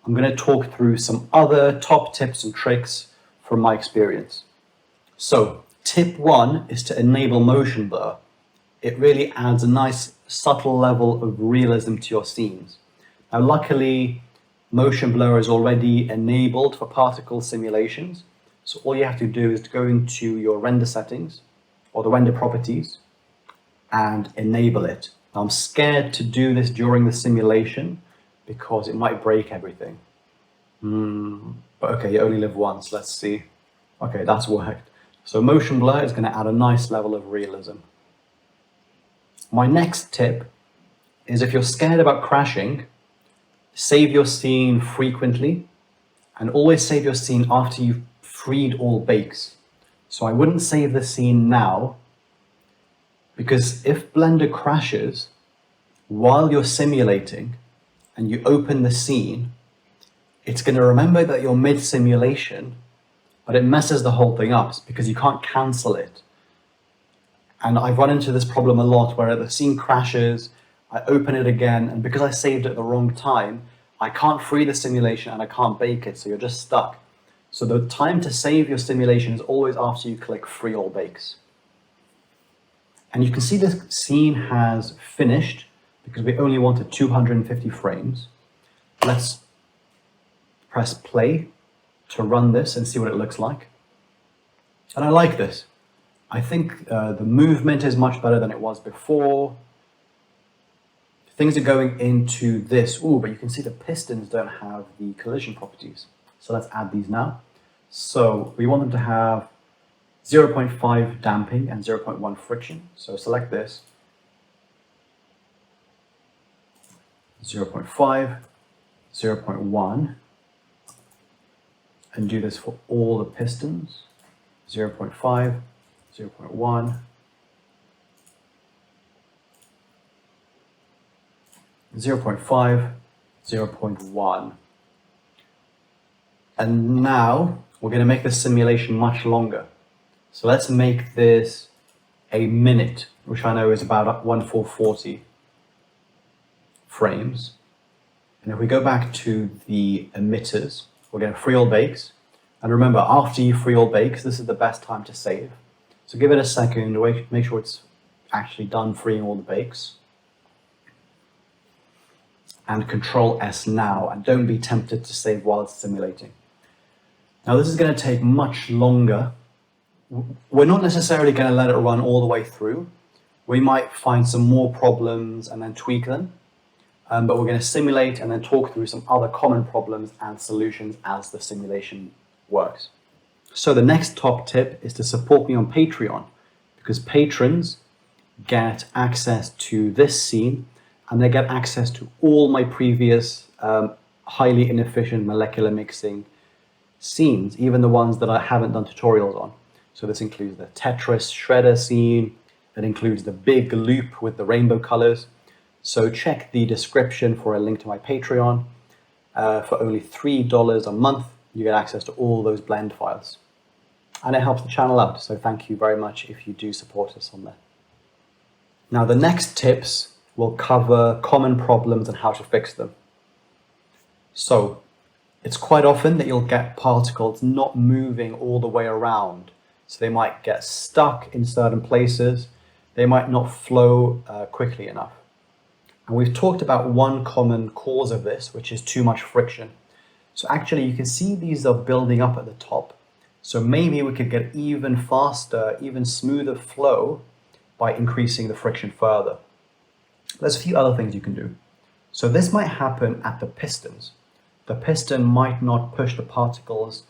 I'm going to talk through some other top tips and tricks from my experience. So tip 1 is to enable motion blur. It really adds a nice subtle level of realism to your scenes. Now luckily, motion blur is already enabled for particle simulations. So all you have to do is to go into your render settings or the render properties and enable it. Now, I'm scared to do this during the simulation because it might break everything. But okay, you only live once, let's see. Okay, that's worked. So motion blur is going to add a nice level of realism. My next tip is, if you're scared about crashing, save your scene frequently, and always save your scene after you've freed all bakes. So I wouldn't save the scene now, because if Blender crashes while you're simulating and you open the scene, it's going to remember that you're mid-simulation, but it messes the whole thing up because you can't cancel it. And I've run into this problem a lot where the scene crashes, I open it again, and because I saved it at the wrong time, I can't free the simulation and I can't bake it, so you're just stuck. So the time to save your simulation is always after you click free all bakes. And you can see this scene has finished because we only wanted 250 frames. Let's press play to run this and see what it looks like. And I like this. I think the movement is much better than it was before. Things are going into this. Ooh, but you can see the pistons don't have the collision properties. So let's add these now. So we want them to have 0.5 damping and 0.1 friction. So select this. 0.5, 0.1, and do this for all the pistons. 0.5, 0.1, 0.5, 0.1. And now we're going to make this simulation much longer. So let's make this a minute, which I know is about 1440 frames. And if we go back to the emitters, we're going to free all bakes. And remember, after you free all bakes, this is the best time to save. So give it a second, make sure it's actually done freeing all the bakes. And Control S now, and don't be tempted to save while it's simulating. Now this is going to take much longer. We're not necessarily going to let it run all the way through. We might find some more problems and then tweak them. But we're going to simulate and then talk through some other common problems and solutions as the simulation works. So the next top tip is to support me on Patreon, because patrons get access to this scene and they get access to all my previous highly inefficient molecular mixing scenes, even the ones that I haven't done tutorials on. So this includes the Tetris shredder scene, it includes the big loop with the rainbow colors. So check the description for a link to my Patreon. For only $3 a month, you get access to all those blend files. And it helps the channel out, so thank you very much if you do support us on there. Now the next tips will cover common problems and how to fix them. So it's quite often that you'll get particles not moving all the way around. So they might get stuck in certain places. They might not flow quickly enough. And we've talked about one common cause of this, which is too much friction. So actually you can see these are building up at the top. So maybe we could get even faster, even smoother flow by increasing the friction further. There's a few other things you can do. So this might happen at the pistons. The piston might not push the particles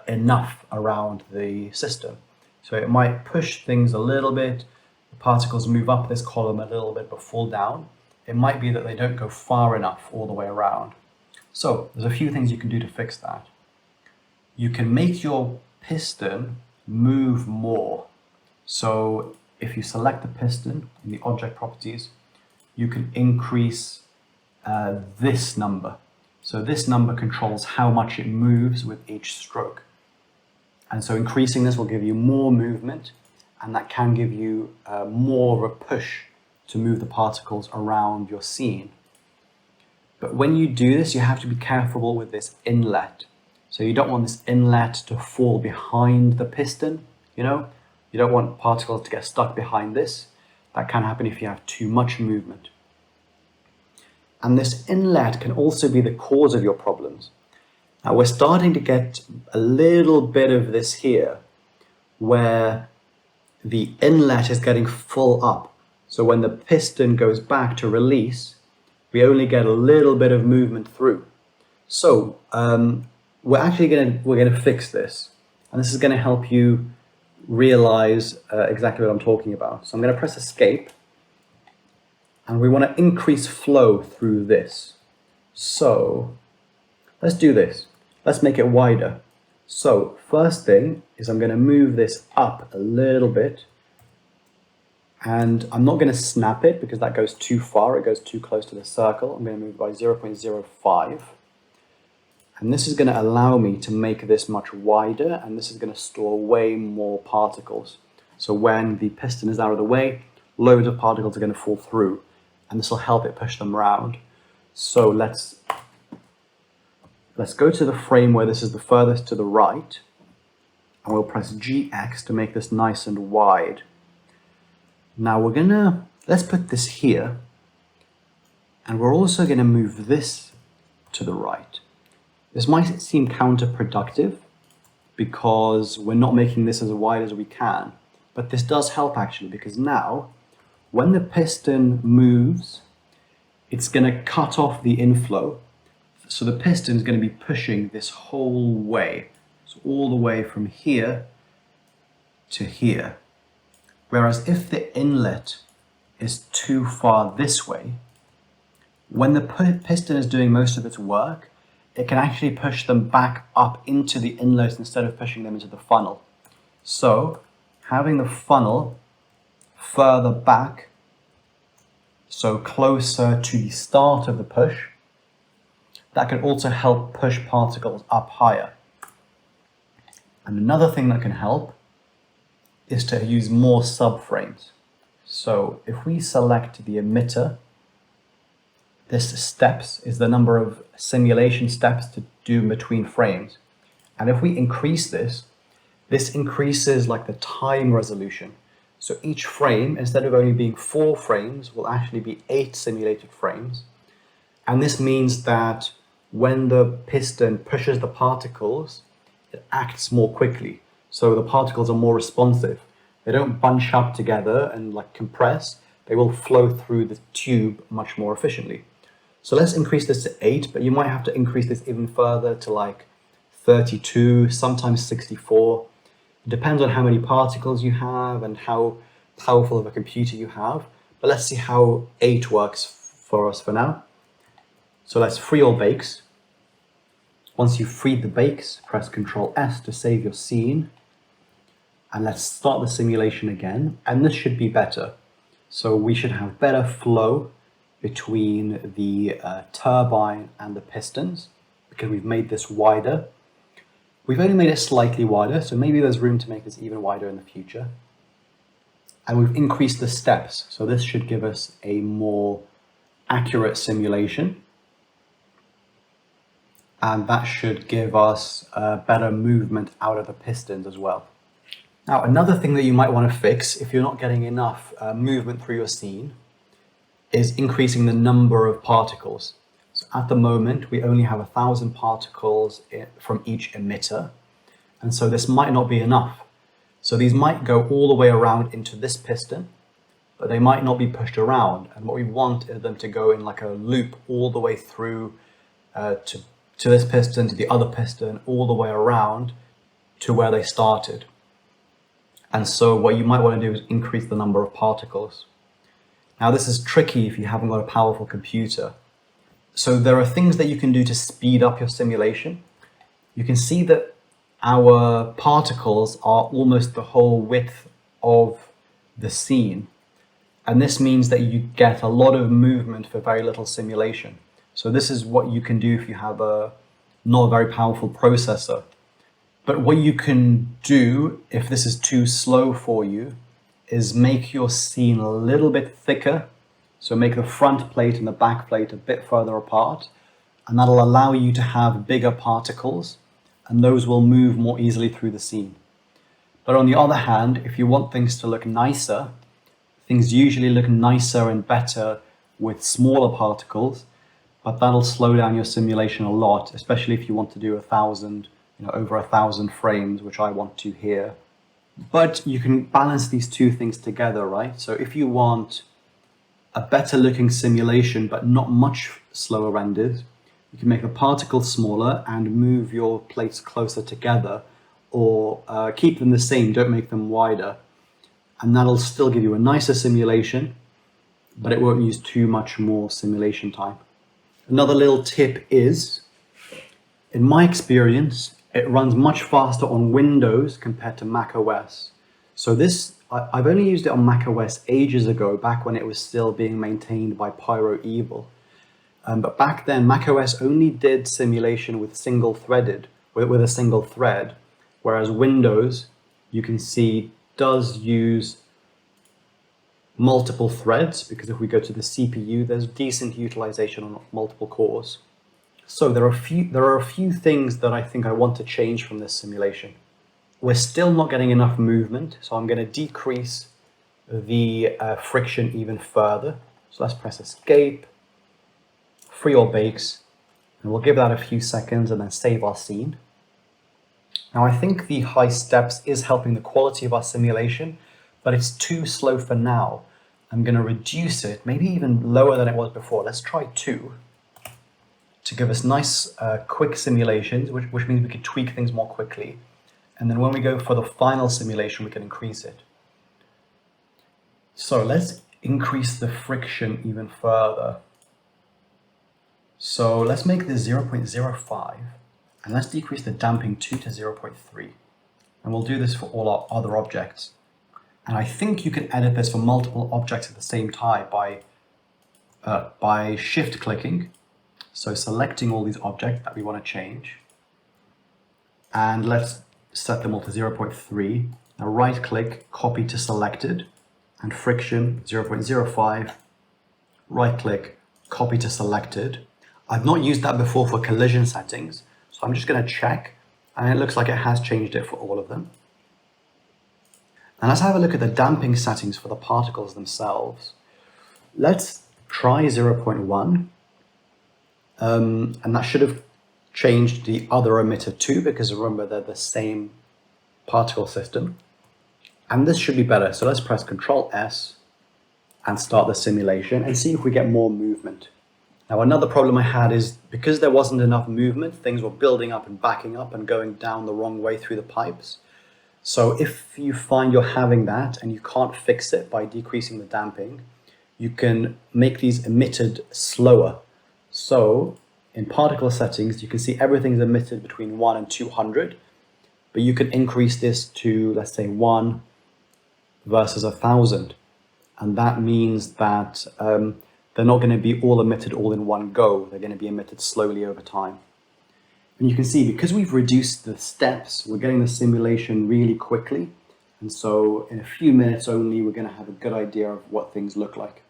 enough around the system. So it might push things a little bit, the particles move up this column a little bit but fall down. It might be that they don't go far enough all the way around. So there's a few things you can do to fix that. You can make your piston move more. So if you select the piston in the object properties, you can increase this number. So this number controls how much it moves with each stroke. And so increasing this will give you more movement, and that can give you more of a push to move the particles around your scene. But when you do this, you have to be careful with this inlet. So you don't want this inlet to fall behind the piston, you know? You don't want particles to get stuck behind this. That can happen if you have too much movement. And this inlet can also be the cause of your problems. Now we're starting to get a little bit of this here, where the inlet is getting full up. So when the piston goes back to release, we only get a little bit of movement through. So we're gonna fix this, and this is gonna help you realize exactly what I'm talking about. So I'm gonna press escape, and we want to increase flow through this. So let's do this. Let's make it wider. So first thing is I'm going to move this up a little bit, and I'm not going to snap it because that goes too far. It goes too close to the circle. I'm going to move by 0.05. And this is going to allow me to make this much wider, and this is going to store way more particles. So when the piston is out of the way, loads of particles are going to fall through, and this will help it push them around. So let's go to the frame where this is the furthest to the right, and we'll press GX to make this nice and wide. Now let's put this here, and we're also going to move this to the right. This might seem counterproductive because we're not making this as wide as we can, but this does help actually, because now when the piston moves, it's going to cut off the inflow. So the piston is going to be pushing this whole way, so all the way from here to here. Whereas if the inlet is too far this way, when the piston is doing most of its work, it can actually push them back up into the inlet instead of pushing them into the funnel. So having the funnel further back, so closer to the start of the push, that can also help push particles up higher. And another thing that can help is to use more subframes. So if we select the emitter, this steps is the number of simulation steps to do between frames. And if we increase this, this increases like the time resolution. So each frame, instead of only being 4 frames, will actually be 8 simulated frames. And this means that when the piston pushes the particles, it acts more quickly. So the particles are more responsive. They don't bunch up together and like compress. They will flow through the tube much more efficiently. So let's increase this to 8, but you might have to increase this even further to like 32, sometimes 64. It depends on how many particles you have and how powerful of a computer you have. But let's see how 8 works for us for now. So let's free all bakes. Once you've freed the bakes, press Ctrl S to save your scene. And let's start the simulation again. And this should be better. So we should have better flow between the turbine and the pistons because we've made this wider. We've only made it slightly wider, so maybe there's room to make this even wider in the future. And we've increased the steps, so this should give us a more accurate simulation. And that should give us better movement out of the pistons as well. Now, another thing that you might want to fix if you're not getting enough movement through your scene is increasing the number of particles. So at the moment, we only have 1,000 particles from each emitter. And so this might not be enough. So these might go all the way around into this piston. but they might not be pushed around. And what we want is them to go in like a loop all the way through to this piston, to the other piston, all the way around to where they started. And so what you might want to do is increase the number of particles. Now this is tricky if you haven't got a powerful computer. So there are things that you can do to speed up your simulation. You can see that our particles are almost the whole width of the scene. And this means that you get a lot of movement for very little simulation. So this is what you can do if you have a not a very powerful processor. But what you can do, if this is too slow for you, is make your scene a little bit thicker. So make the front plate and the back plate a bit further apart, and that'll allow you to have bigger particles, and those will move more easily through the scene. But on the other hand, if you want things to look nicer, things usually look nicer and better with smaller particles, but that'll slow down your simulation a lot, especially if you want to do 1,000, over 1,000 frames, which I want to here. But you can balance these two things together, right? So if you want a better looking simulation, but not much slower renders, you can make the particles smaller and move your plates closer together, or keep them the same, don't make them wider. And that'll still give you a nicer simulation, but it won't use too much more simulation time. Another little tip is, in my experience, it runs much faster on Windows compared to Mac OS. So I've only used it on Mac OS ages ago, back when it was still being maintained by PyroEvil. But back then, Mac OS only did simulation with a single thread, whereas Windows, you can see, does use multiple threads, because if we go to the CPU, there's decent utilization on multiple cores. So there are a few things that I think I want to change from this simulation. We're still not getting enough movement, so I'm going to decrease the friction even further. So let's press escape, free or bakes, and we'll give that a few seconds and then save our scene. Now I think the high steps is helping the quality of our simulation, but it's too slow for now. I'm going to reduce it, maybe even lower than it was before. Let's try 2. To give us nice quick simulations, which means we can tweak things more quickly. And then when we go for the final simulation, we can increase it. So let's increase the friction even further. So let's make this 0.05, and let's decrease the damping 2 to 0.3. And we'll do this for all our other objects. And I think you can edit this for multiple objects at the same time by shift clicking. So selecting all these objects that we want to change, and let's set them all to 0.3. Now right click, copy to selected, and friction 0.05, right click, copy to selected. I've not used that before for collision settings, so I'm just going to check, and it looks like it has changed it for all of them. And let's have a look at the damping settings for the particles themselves. Let's try 0.1. And that should have changed the other emitter too, because remember they're the same particle system. And this should be better. So let's press Ctrl S and start the simulation and see if we get more movement. Now another problem I had is, because there wasn't enough movement, things were building up and backing up and going down the wrong way through the pipes. So if you find you're having that and you can't fix it by decreasing the damping, you can make these emitted slower. So in particle settings, you can see everything's emitted between 1 and 200, but you can increase this to, let's say, 1 versus 1,000. And that means that they're not going to be all emitted all in one go. They're going to be emitted slowly over time. And you can see, because we've reduced the steps, we're getting the simulation really quickly. And so in a few minutes only, we're going to have a good idea of what things look like.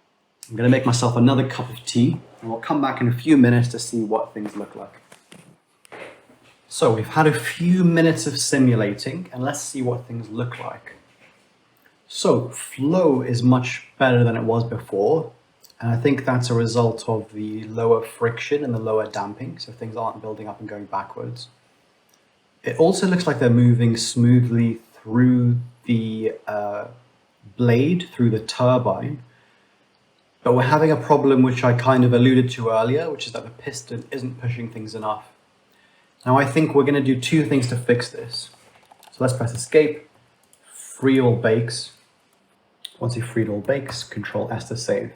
I'm going to make myself another cup of tea, and we'll come back in a few minutes to see what things look like. So we've had a few minutes of simulating, and let's see what things look like. So flow is much better than it was before, and I think that's a result of the lower friction and the lower damping, so things aren't building up and going backwards. It also looks like they're moving smoothly through the blade through the turbine, but we're having a problem which I kind of alluded to earlier, which is that the piston isn't pushing things enough. Now I think we're going to do two things to fix this. So let's press escape, free all bakes. Once you've freed all bakes, Control S to save.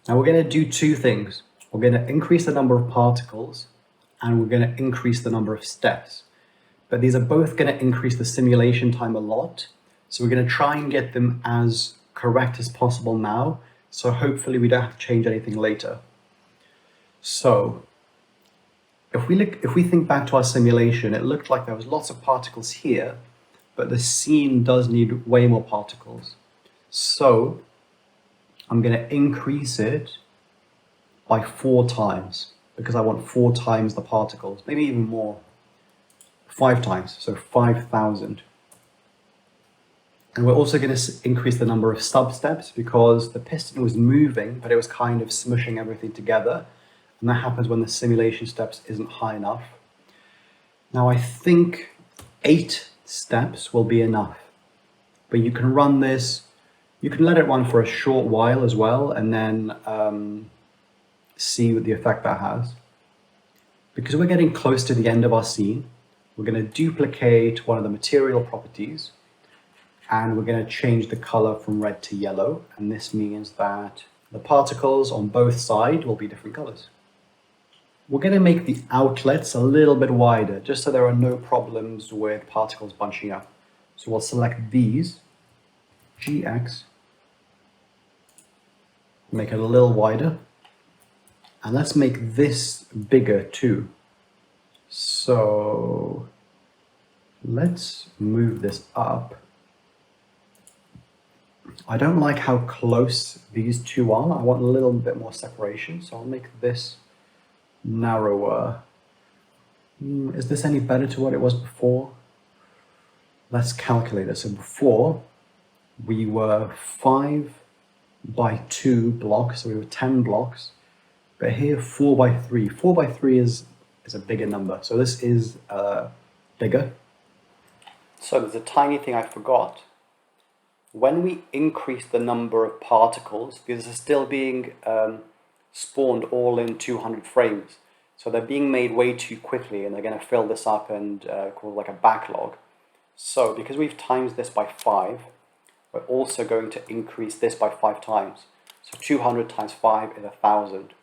Now we're going to do two things. We're going to increase the number of particles and we're going to increase the number of steps. But these are both going to increase the simulation time a lot. So we're going to try and get them as correct as possible now. So hopefully we don't have to change anything later. So if we think back to our simulation, it looked like there was lots of particles here, but the scene does need way more particles. So I'm going to increase it by 4 times because I want 4 times the particles, maybe even more. 5 times, so 5,000. And we're also going to increase the number of sub-steps because the piston was moving, but it was kind of smushing everything together. And that happens when the simulation steps isn't high enough. Now I think 8 steps will be enough. But you can run this, you can let it run for a short while as well, and then see what the effect that has. Because we're getting close to the end of our scene, we're going to duplicate one of the material properties and we're going to change the color from red to yellow. And this means that the particles on both sides will be different colors. We're going to make the outlets a little bit wider just so there are no problems with particles bunching up. So we'll select these, GX, make it a little wider. And let's make this bigger too. So let's move this up. I don't like how close these two are. I want a little bit more separation, so I'll make this narrower. Is this any better to what it was before? Let's calculate it. So before we were 5 by 2 blocks, so we were 10 blocks. But here 4 by 3. 4 by 3 is a bigger number, so this is bigger. So there's a tiny thing I forgot. When we increase the number of particles, these are still being spawned all in 200 frames. So they're being made way too quickly and they're going to fill this up and cause like a backlog. So because we've times this by 5, we're also going to increase this by 5 times. So 200 times 5 is 1,000.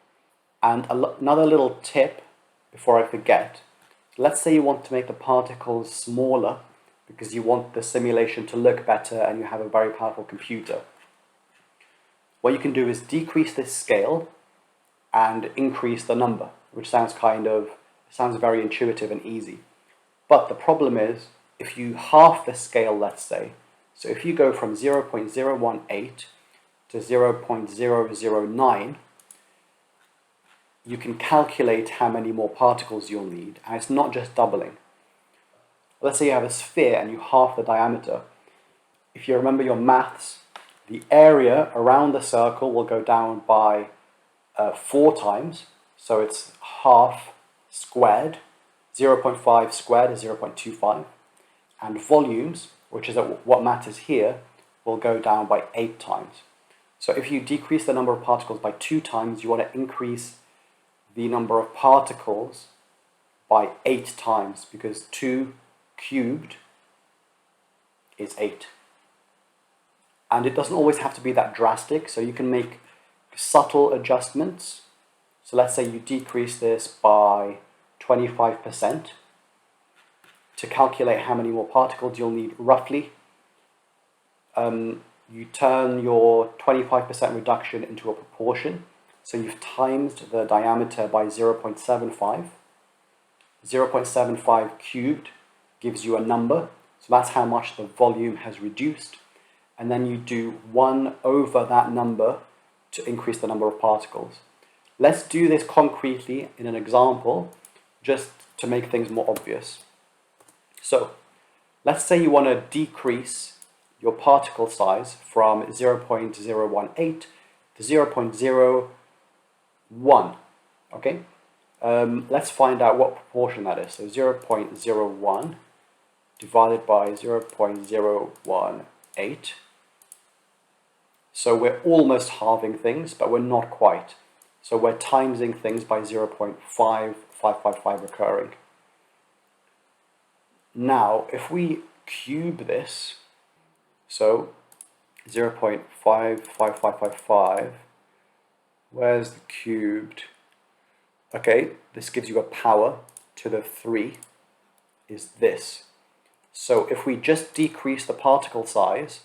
And another little tip before I forget, let's say you want to make the particles smaller because you want the simulation to look better and you have a very powerful computer. What you can do is decrease this scale and increase the number, which sounds very intuitive and easy. But the problem is, if you half the scale, let's say, so if you go from 0.018 to 0.009, you can calculate how many more particles you'll need, and it's not just doubling. Let's say you have a sphere and you half the diameter. If you remember your maths, the area around the circle will go down by 4 times, so it's half squared. 0.5 squared is 0.25, and volumes, which is what matters here, will go down by 8 times. So if you decrease the number of particles by 2 times, you want to increase the number of particles by 8 times, because 2 cubed is 8. And it doesn't always have to be that drastic, so you can make subtle adjustments. So let's say you decrease this by 25% to calculate how many more particles you'll need roughly. You turn your 25% reduction into a proportion. So you've times the diameter by 0.75. 0.75 cubed gives you a number. So that's how much the volume has reduced. And then you do 1 over that number to increase the number of particles. Let's do this concretely in an example, just to make things more obvious. So let's say you want to decrease your particle size from 0.018 to 0.01, okay? Let's find out what proportion that is. So 0.01 divided by 0.018 So we're almost halving things, but we're not quite. So we're timesing things by 0.5555 recurring. Now, if we cube this, so 0.55555, where's the cubed? Okay, this gives you a power to the 3, is this. So if we just decrease the particle size,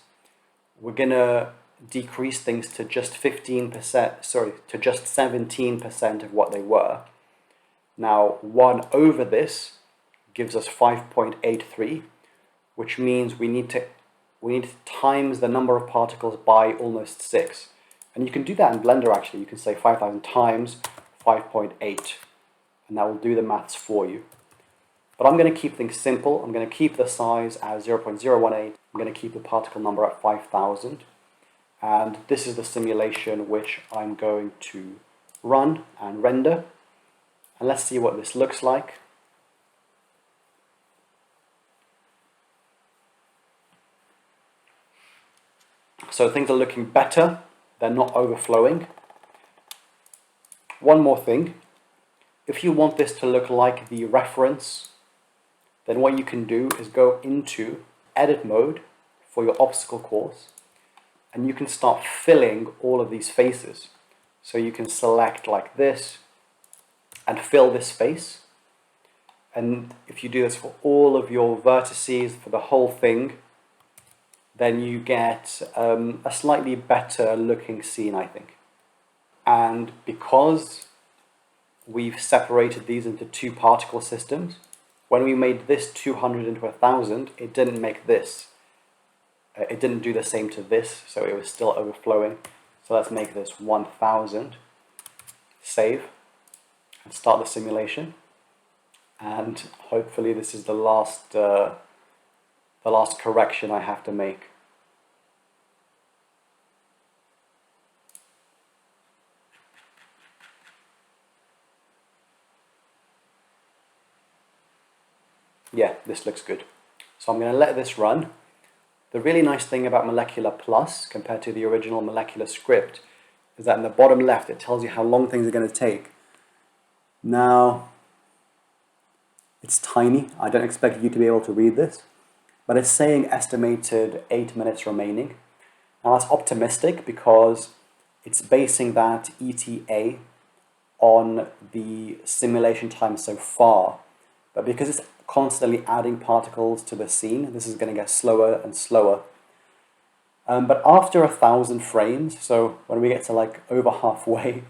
we're gonna decrease things to just 15%, sorry, to just 17% of what they were. Now, 1 over this gives us 5.83, which means we need to times the number of particles by almost 6. And you can do that in Blender actually. You can say 5,000 times 5.8, and that will do the maths for you. But I'm going to keep things simple. I'm going to keep the size as 0.018. I'm going to keep the particle number at 5,000. And this is the simulation which I'm going to run and render. And let's see what this looks like. So things are looking better. They're not overflowing. One more thing. If you want this to look like the reference, then what you can do is go into edit mode for your obstacle course, and you can start filling all of these faces. So you can select like this and fill this face. And if you do this for all of your vertices, for the whole thing, then you get a slightly better looking scene, I think. And because we've separated these into 2 particle systems, when we made this 200 into 1,000, it didn't make this. It didn't do the same to this, so it was still overflowing. So let's make this 1,000. Save and start the simulation. And hopefully this is the last correction I have to make. Yeah, this looks good. So I'm going to let this run. The really nice thing about Molleculer Plus compared to the original Molleculer script is that in the bottom left it tells you how long things are going to take. Now, it's tiny. I don't expect you to be able to read this, but it's saying estimated 8 minutes remaining. Now that's optimistic because it's basing that ETA on the simulation time so far. But because it's constantly adding particles to the scene, this is going to get slower and slower. But after 1,000 frames, so when we get to like over halfway,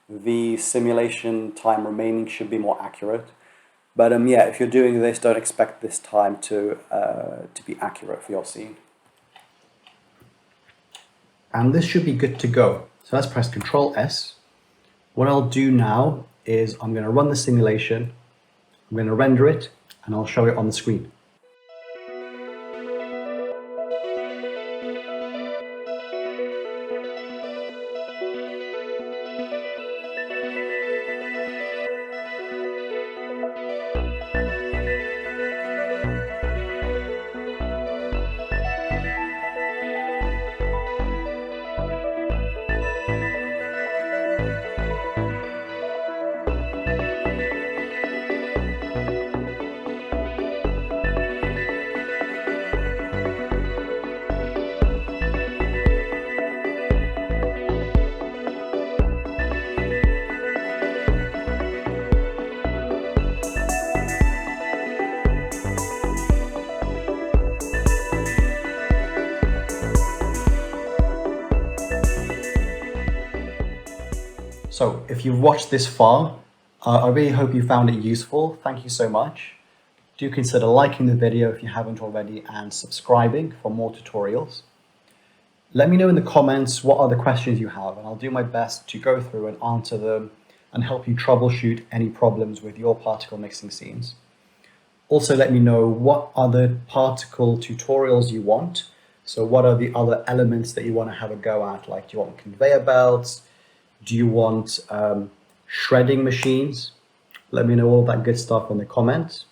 the simulation time remaining should be more accurate. But yeah, if you're doing this, don't expect this time to be accurate for your scene. And this should be good to go. So let's press Ctrl S. What I'll do now is I'm going to run the simulation, I'm going to render it, and I'll show it on the screen. So if you've watched this far, I really hope you found it useful. Thank you so much. Do consider liking the video if you haven't already and subscribing for more tutorials. Let me know in the comments what other questions you have, and I'll do my best to go through and answer them and help you troubleshoot any problems with your particle mixing scenes. Also let me know what other particle tutorials you want. So what are the other elements that you want to have a go at? Like, do you want conveyor belts? Do you want shredding machines? Let me know all that good stuff in the comments.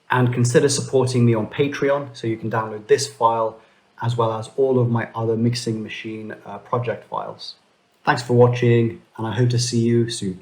And consider supporting me on Patreon so you can download this file as well as all of my other mixing machine project files. Thanks for watching, and I hope to see you soon.